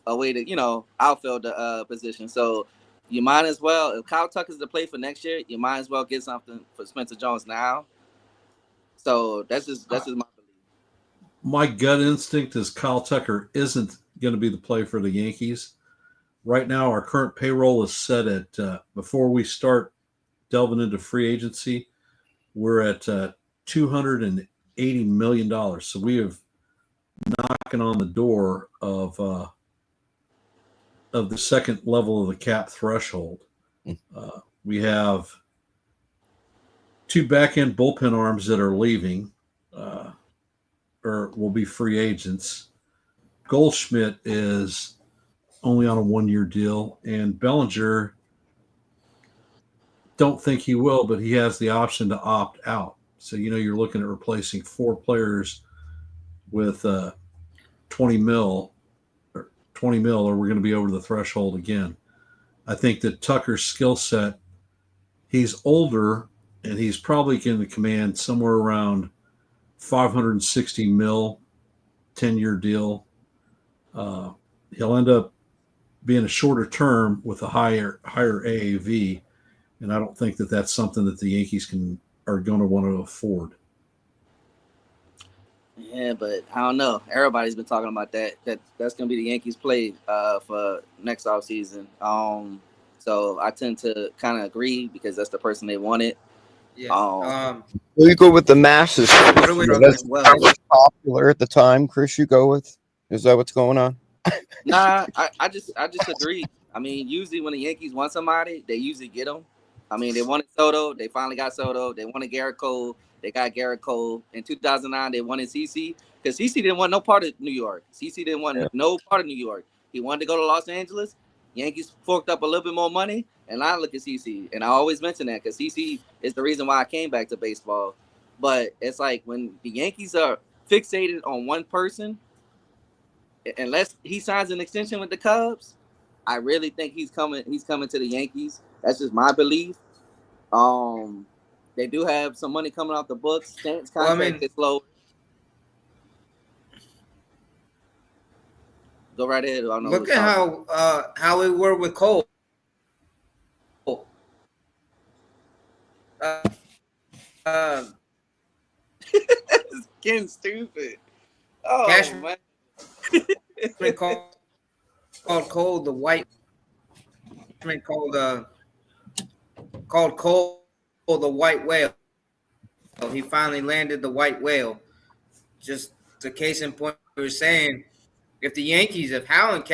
way to outfield the position. So you might as well, if Kyle Tucker's the play for next year, you might as well get something for Spencer Jones now. So that's just my belief. My gut instinct is Kyle Tucker isn't going to be the play for the Yankees. right now, our current payroll is set at before we start delving into free agency, we're at $280 million. So we have knocking on the door of the second level of the cap threshold. We have two back end bullpen arms that are leaving or will be free agents. Goldschmidt is only on a 1 year deal, and Bellinger, don't think he will, but he has the option to opt out. So, you're looking at replacing four players with 20 mil or 20 mil, or we're going to be over the threshold again. I think that Tucker's skill set, he's older and he's probably going to command somewhere around 560 mil, 10-year deal. He'll end up being a shorter term with a higher AAV, and I don't think that that's something that the Yankees are going to want to afford. Yeah, but I don't know. Everybody's been talking about that. That's going to be the Yankees' play for next offseason. So I tend to kind of agree because that's the person they wanted. Yeah. Well, you go with the masses. What are we talking That's about? that was popular at the time. Chris, you go with. Is that what's going on? Nah, I just agree. I mean, usually when the Yankees want somebody, they usually get them. I mean, they wanted Soto. They finally got Soto. They wanted Garrett Cole. They got Garrett Cole. In 2009, they wanted CC because CC didn't want no part of New York. CC didn't want no part of New York. He wanted to go to Los Angeles. Yankees forked up a little bit more money, and I look at CC, and I always mention that because CC is the reason why I came back to baseball. But it's like when the Yankees are fixated on one person, unless he signs an extension with the Cubs, I really think he's coming to the Yankees. That's just my belief. They do have some money coming off the books. Stanton's contract is low. Go right ahead. Look at how we were with Cole. It's getting stupid. Oh, Cashman man. called Cole the white. Called Cole the white whale. He finally landed the white whale. Just the case in point, we were saying, if Hal and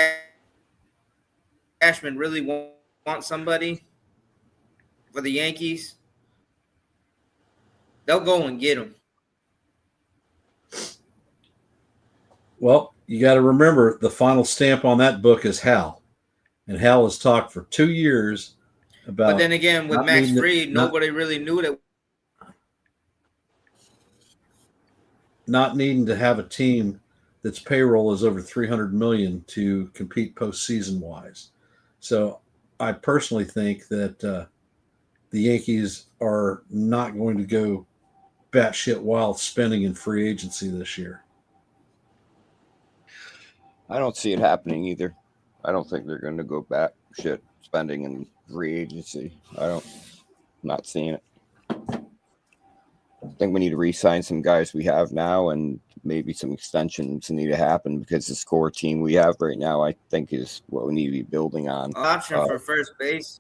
Cashman really want somebody for the Yankees, they'll go and get him. Well, you got to remember the final stamp on that book is Hal, and Hal has talked for 2 years about. But then again, with Max Fried, nobody really knew that. Not needing to have a team that's payroll is over 300 million to compete postseason wise. So I personally think that the Yankees are not going to go batshit wild spending in free agency this year. I don't see it happening either. I don't think they're going to go batshit spending in free agency. Not seeing it. I think we need to re-sign some guys we have now, and maybe some extensions need to happen because the core team we have right now, I think, is what we need to be building on. Option for first base.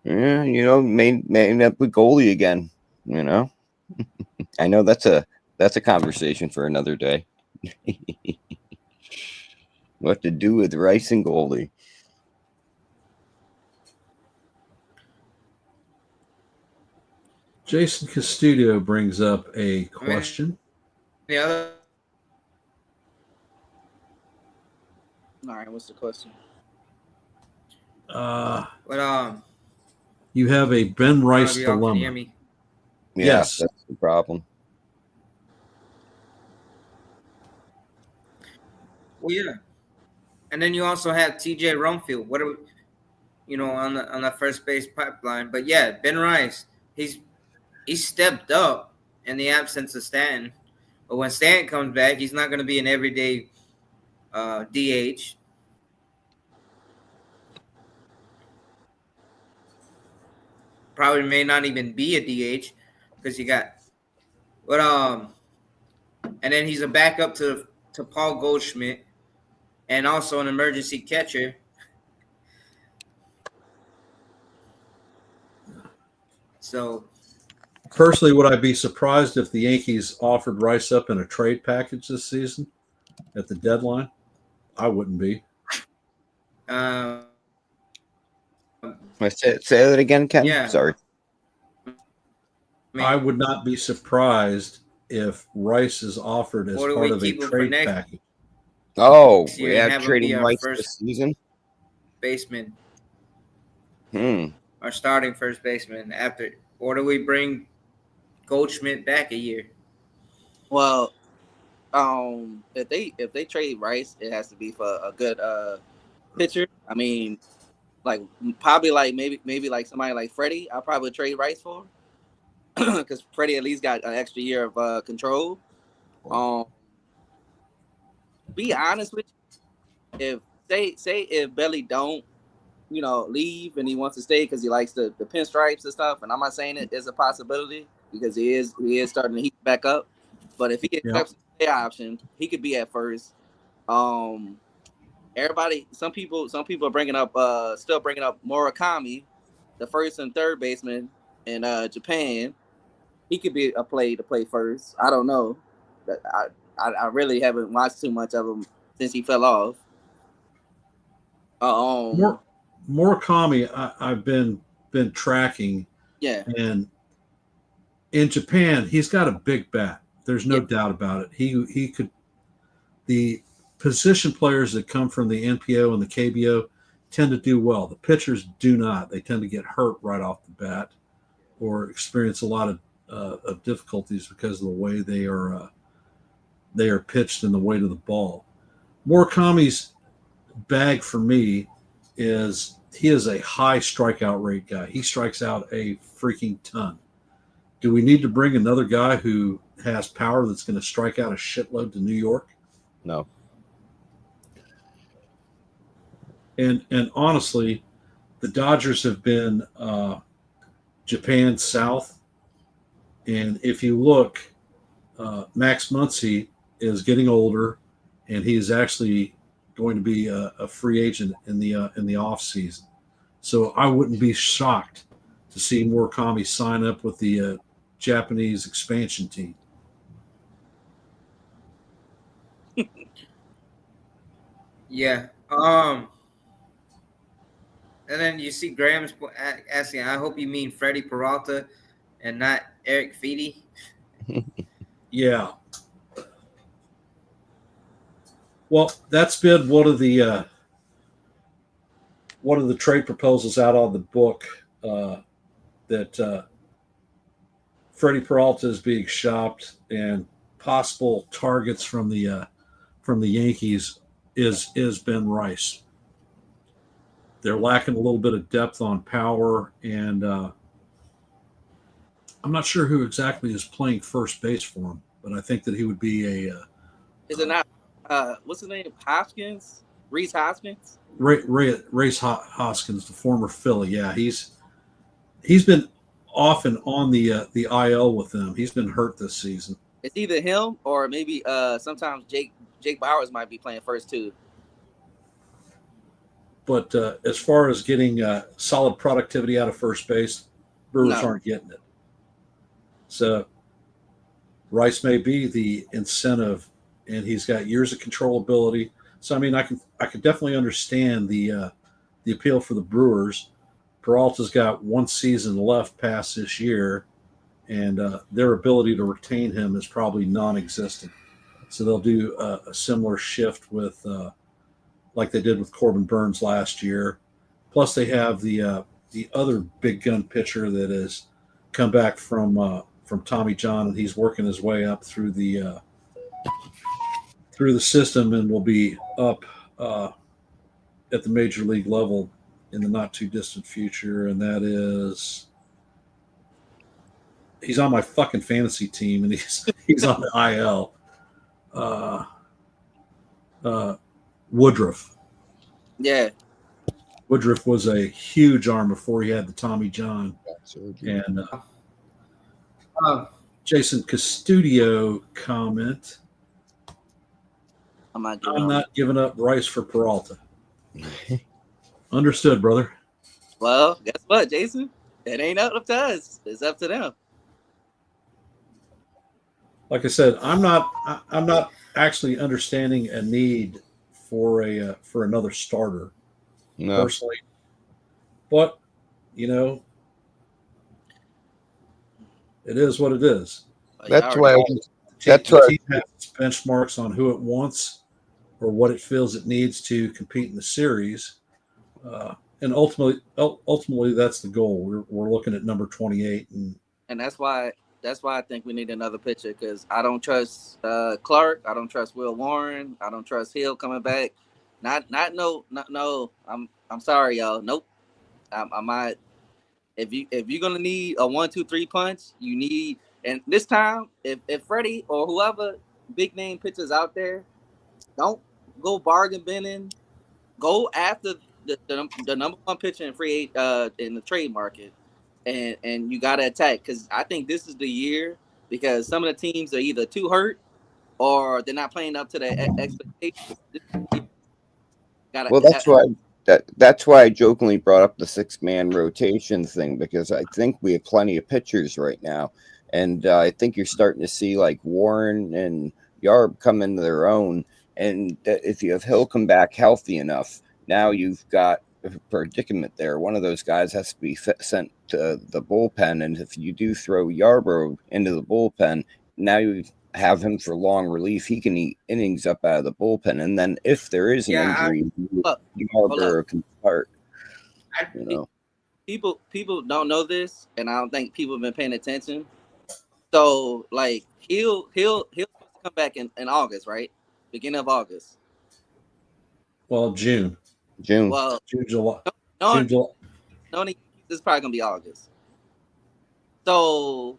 Yeah, may end up with goalie again. I know that's a conversation for another day. What to do with Rice and goalie? Jason Custodio brings up a question. Yeah. All right, what's the question? You have a Ben Rice dilemma. Hear me? Yes, that's the problem. Well, yeah. And then you also have TJ Rumfield. What are on the first base pipeline? But yeah, Ben Rice, he's stepped up in the absence of Stanton. But when Stanton comes back, he's not going to be an everyday DH. Probably may not even be a DH because you got, but and then he's a backup to Paul Goldschmidt. and also an emergency catcher. So Personally, would I be surprised if the Yankees offered Rice up in a trade package this season at the deadline? I wouldn't be. um, Say that again, Ken. yeah, Sorry. I I mean, would not be surprised if Rice is offered as or do part we of a keep him for trade next package. Oh, year and yeah, have him be trading our rights first this season. baseman, Hmm. our starting first baseman after, or do we bring Goldschmidt back a year? Well, if they trade Rice, it has to be for a good pitcher. I mean, like probably like maybe like somebody like Freddie. I'll probably trade Rice for because Freddie at least got an extra year of control. Um, be honest with you, if say if Belly don't leave and he wants to stay because he likes the pinstripes and stuff, and I'm not saying it is a possibility because he is starting to heat back up. But if he Yeah. accepts the stay option, he could be at first. Um, some people are bringing up still bringing up Murakami, the first and third baseman in Japan. He could be a play to play first. I don't know. But I really haven't watched too much of him since he fell off. More Murakami, I've been tracking, Yeah, and in Japan, he's got a big bat. There's no yeah, doubt about it. He could the position players that come from the NPO and the KBO tend to do well. The pitchers do not. They tend to get hurt right off the bat or experience a lot of difficulties because of the way they are pitched and the weight of the ball. Murakami's bag for me is he is a high strikeout rate guy. He strikes out a freaking ton. Do we need to bring another guy who has power that's going to strike out a shitload to New York? No. And honestly, the Dodgers have been Japan South, and if you look, Max Muncy is getting older, and he is actually going to be a free agent in the off season. So I wouldn't be shocked to see Murakami sign up with the Japanese expansion team. Yeah. And then you see Graham's asking, I hope you mean Freddie Peralta and not Eric Feedy. Yeah. Well, that's been one of the trade proposals out on the book that Freddie Peralta is being shopped, and possible targets from the Yankees is Ben Rice. They're lacking a little bit of depth on power, and I'm not sure who exactly is playing first base for him, but I think that he would be a is it not? What's his name? Hoskins, Reese Hoskins. Race Hoskins, the former Philly. Yeah, he's been off and on the IL with them. He's been hurt this season. It's either him or maybe sometimes Jake Bowers might be playing first too. But as far as getting solid productivity out of first base, Brewers No. aren't getting it. So Rice may be the incentive, and he's got years of controllability. So I mean, I can definitely understand the appeal for the Brewers. Peralta's got one season left past this year, and their ability to retain him is probably non-existent. So they'll do a similar shift with like they did with Corbin Burns last year. Plus, they have the other big gun pitcher that has come back from Tommy John, and he's working his way up through the system, and will be up at the major league level in the not too distant future. And that is he's on my fucking fantasy team, and he's on the IL. Woodruff. Yeah. Woodruff was a huge arm before he had the Tommy John. And Jason Custodio comment. I'm not giving I'm up. not giving up Bryce for Peralta. Understood, brother. Well, guess what, Jason? It ain't up to us. It's up to them. Like I said, I'm not actually understanding a need for another starter No, personally, but you know, it is what it is. But y'all that's already why. That's The why. team has its benchmarks on who it wants or what it feels it needs to compete in the series, and ultimately, that's the goal. We're looking at number 28, and and that's why I think we need another pitcher because I don't trust Clark. I don't trust Will Warren. I don't trust Hill coming back. No. I'm sorry, y'all. Nope. I might. If you're gonna need a 1-2-3 punch, you need. And this time, if Freddie or whoever big name pitchers out there don't go bargain binning, go after the number one pitcher in in the trade market, and you got to attack because I think this is the year because some of the teams are either too hurt or they're not playing up to their expectations. This year, gotta Well, that's why I jokingly brought up the 6-man rotation thing because I think we have plenty of pitchers right now, and I think you're starting to see like Warren and Yarb come into their own. And if you have Hill come back healthy enough, now you've got a predicament there. One of those guys has to be sent to the bullpen, and if you do throw Yarbrough into the bullpen, now you have him for long relief. He can eat innings up out of the bullpen, and then if there is an Yeah, injury, Hold Yarbrough can start. I, You know, people don't know this, and I don't think people have been paying attention. So like he'll supposed to come back in August, right? Beginning of August. well, June, June. Well, June, July, knowing June, July. knowing the Yankees, it's probably gonna be August. So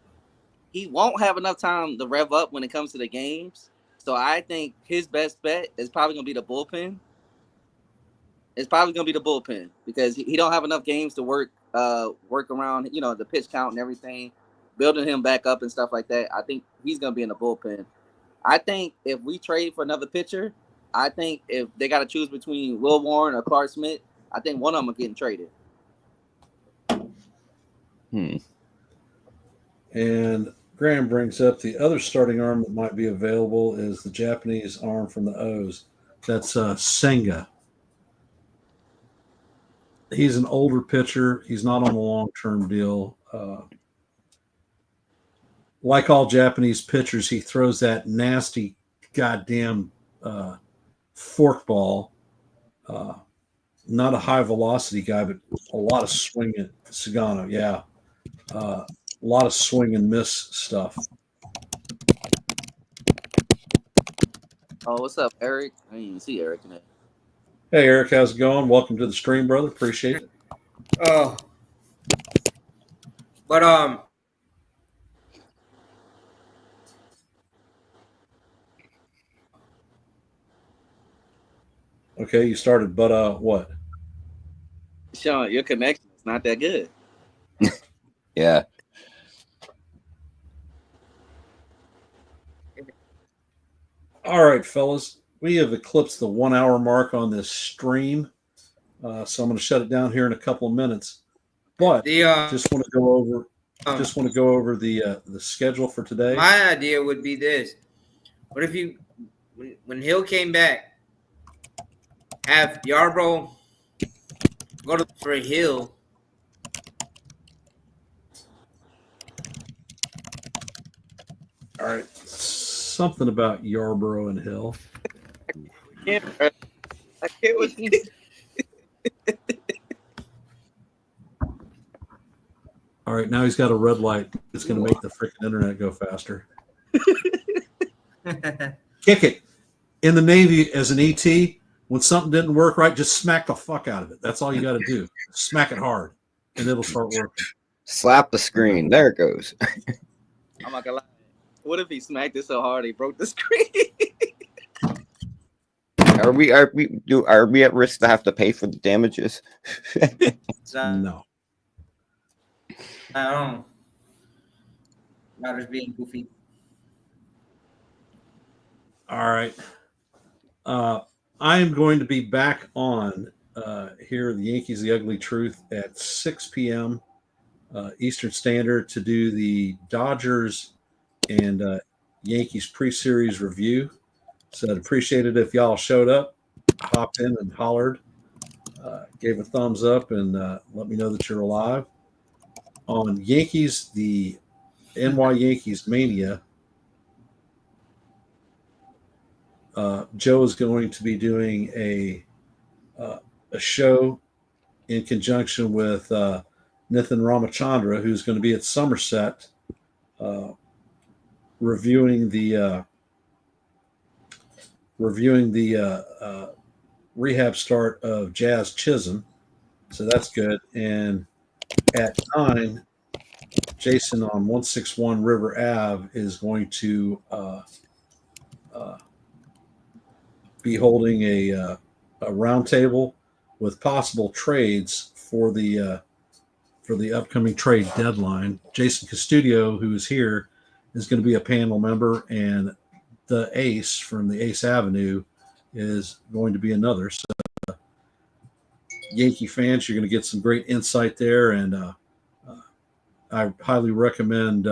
he won't have enough time to rev up when it comes to the games. So I think his best bet is probably gonna be the bullpen. It's probably gonna be the bullpen because he don't have enough games to work around, the pitch count and everything, building him back up and stuff like that. I think he's gonna be in the bullpen. I think if we trade for another pitcher, I think if they got to choose between Will Warren or Clark Smith, I think one of them are getting traded. And Graham brings up the other starting arm that might be available is the Japanese arm from the O's. That's Senga. He's an older pitcher. He's not on a long-term deal. Like all Japanese pitchers, he throws that nasty goddamn forkball. Uh, not a high velocity guy, but a lot of swing at Sagano. Yeah. A lot of swing and miss stuff. Oh, what's up, Eric? I didn't even see Eric in there. Hey, Eric, how's it going? Welcome to the stream, brother. Appreciate it. oh, but Okay, you started, but what? Sean, your connection is not that good. Yeah. All right, fellas, we have eclipsed the 1 hour mark on this stream, so I'm going to shut it down here in a couple of minutes. But the just want to go over the schedule for today. my idea would be this: what if you, when Hill came back, have Yarbrough go for Hill? All right, something about Yarborough and Hill. I can't with you. All right, now he's got a red light. It's going to make the freaking internet go faster. Kick it. In the Navy, as an ET, when something didn't work right, just smack the fuck out of it. That's all you got to do. Smack it hard, and it'll start working. Slap the screen. There it goes. I'm not gonna lie. What if he smacked it so hard he broke the screen? Are we at risk to have to pay for the damages? No. I don't know. Not just being goofy. All right. I am going to be back on here, the Yankees, the Ugly Truth, at 6 p.m. Eastern Standard to do the Dodgers and Yankees pre-series review. So I'd appreciate it if y'all showed up, hopped in and hollered, gave a thumbs up, and let me know that you're alive. On Yankees, the NY Yankees Mania, Joe is going to be doing a show in conjunction with Nithin Ramachandra, who's going to be at Somerset, uh, reviewing the rehab start of Jazz Chisholm. So that's good. And at 9, Jason on 161 River Ave is going to uh, be holding a roundtable with possible trades for the upcoming trade deadline. Jason Custodio, who is here, is going to be a panel member, and the Ace from the Ace Avenue is going to be another. So, Yankee fans, you're going to get some great insight there, and I highly recommend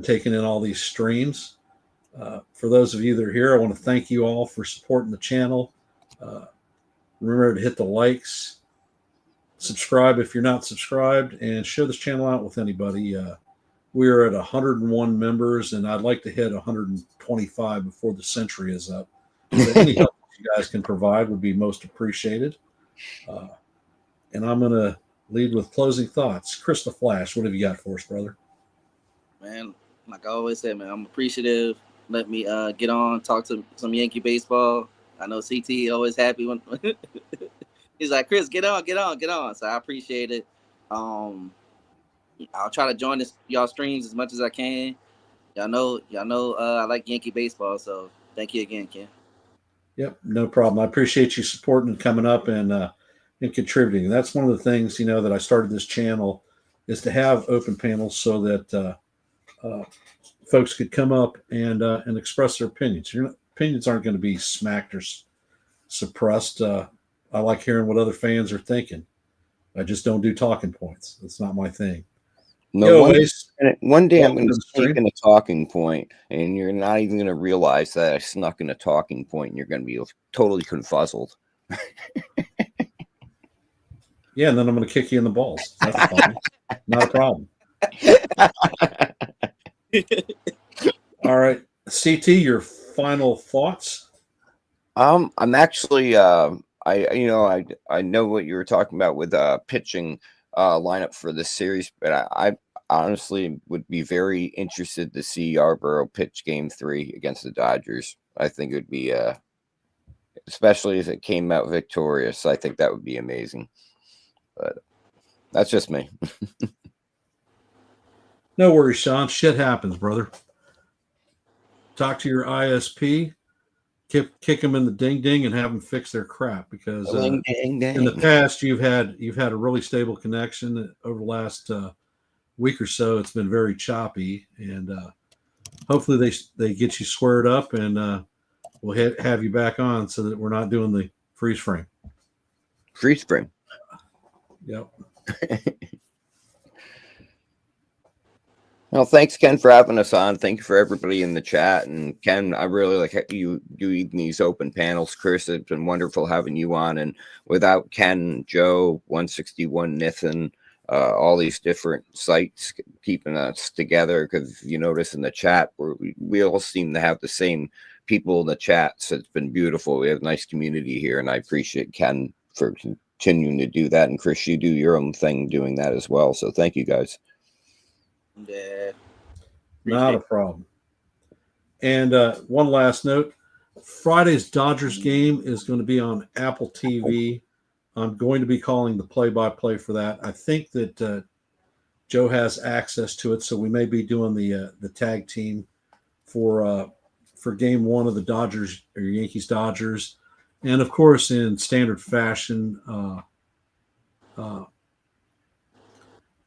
taking in all these streams. For those of you that are here, I want to thank you all for supporting the channel. Remember to hit the likes, subscribe if you're not subscribed, and share this channel out with anybody. We are at 101 members, and I'd like to hit 125 before the century is up. So any help you guys can provide would be most appreciated. And I'm going to lead with closing thoughts. Chris the Flash, what have you got for us, brother? Man, like I always say, man, I'm appreciative. Let me get on, talk to some Yankee baseball. I know CT always happy when he's like, Chris, get on. So I appreciate it. I'll try to join y'all streams as much as I can. Y'all know I like Yankee baseball, so thank you again, Ken. Yep, no problem. I appreciate you supporting and coming up and contributing. That's one of the things, that I started this channel is to have open panels so that folks could come up and express their opinions. Opinions aren't going to be smacked or suppressed. I like hearing what other fans are thinking. I just don't do talking points. That's not my thing. No, one day I'm going to sneak in a talking point, and you're not even going to realize that I snuck in a talking point, and you're going to be totally confuzzled. Yeah, and then I'm going to kick you in the balls. That's fine. Not a problem. All right, CT, your final thoughts? I'm actually I know what you were talking about with pitching lineup for this series, but I honestly would be very interested to see Yarborough pitch Game 3 against the Dodgers. I think it would be especially if it came out victorious. I think that would be amazing. But that's just me. No worries, Sean. Shit happens, brother. Talk to your ISP, kick them in the ding ding, and have them fix their crap. Because ding, ding, ding. in the past, you've had a really stable connection. Over the last week or so, it's been very choppy, and hopefully they get you squared up, and we'll have you back on so that we're not doing the freeze frame. Freeze frame. Yep. Well, thanks, Ken, for having us on. Thank you for everybody in the chat. And Ken, I really like you doing these open panels. Chris, it's been wonderful having you on. And without Ken, Joe, 161 Nithin, all these different sites keeping us together, because you notice in the chat, we all seem to have the same people in the chat. So it's been beautiful. We have a nice community here. And I appreciate Ken for continuing to do that. And Chris, you do your own thing doing that as well. So thank you, guys. Yeah. Not a problem. And one last note. Friday's Dodgers game is going to be on Apple TV. I'm going to be calling the play-by-play for that. I think that Joe has access to it, so we may be doing the tag team for Game 1 of the Dodgers or Yankees Dodgers, and of course in standard fashion,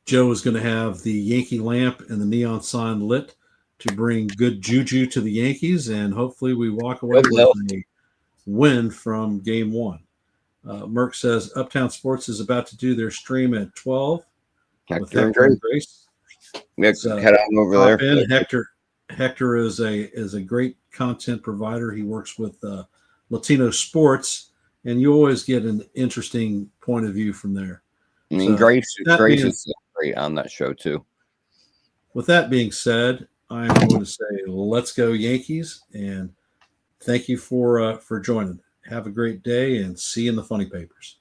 Joe is going to have the Yankee lamp and the neon sign lit, to bring good juju to the Yankees, and hopefully we walk away Hope so. with a win from Game 1. Merck says Uptown Sports is about to do their stream at 12 with Hector and Hector and Grace. Grace. Yeah, head on over Hop there. in. Hector is a great content provider. He works with Latino sports, and you always get an interesting point of view from there. I mean, So, Grace that being- is great on that show too. With that being said, I'm going to say let's go Yankees, and thank you for joining. Have a great day, and see you in the funny papers.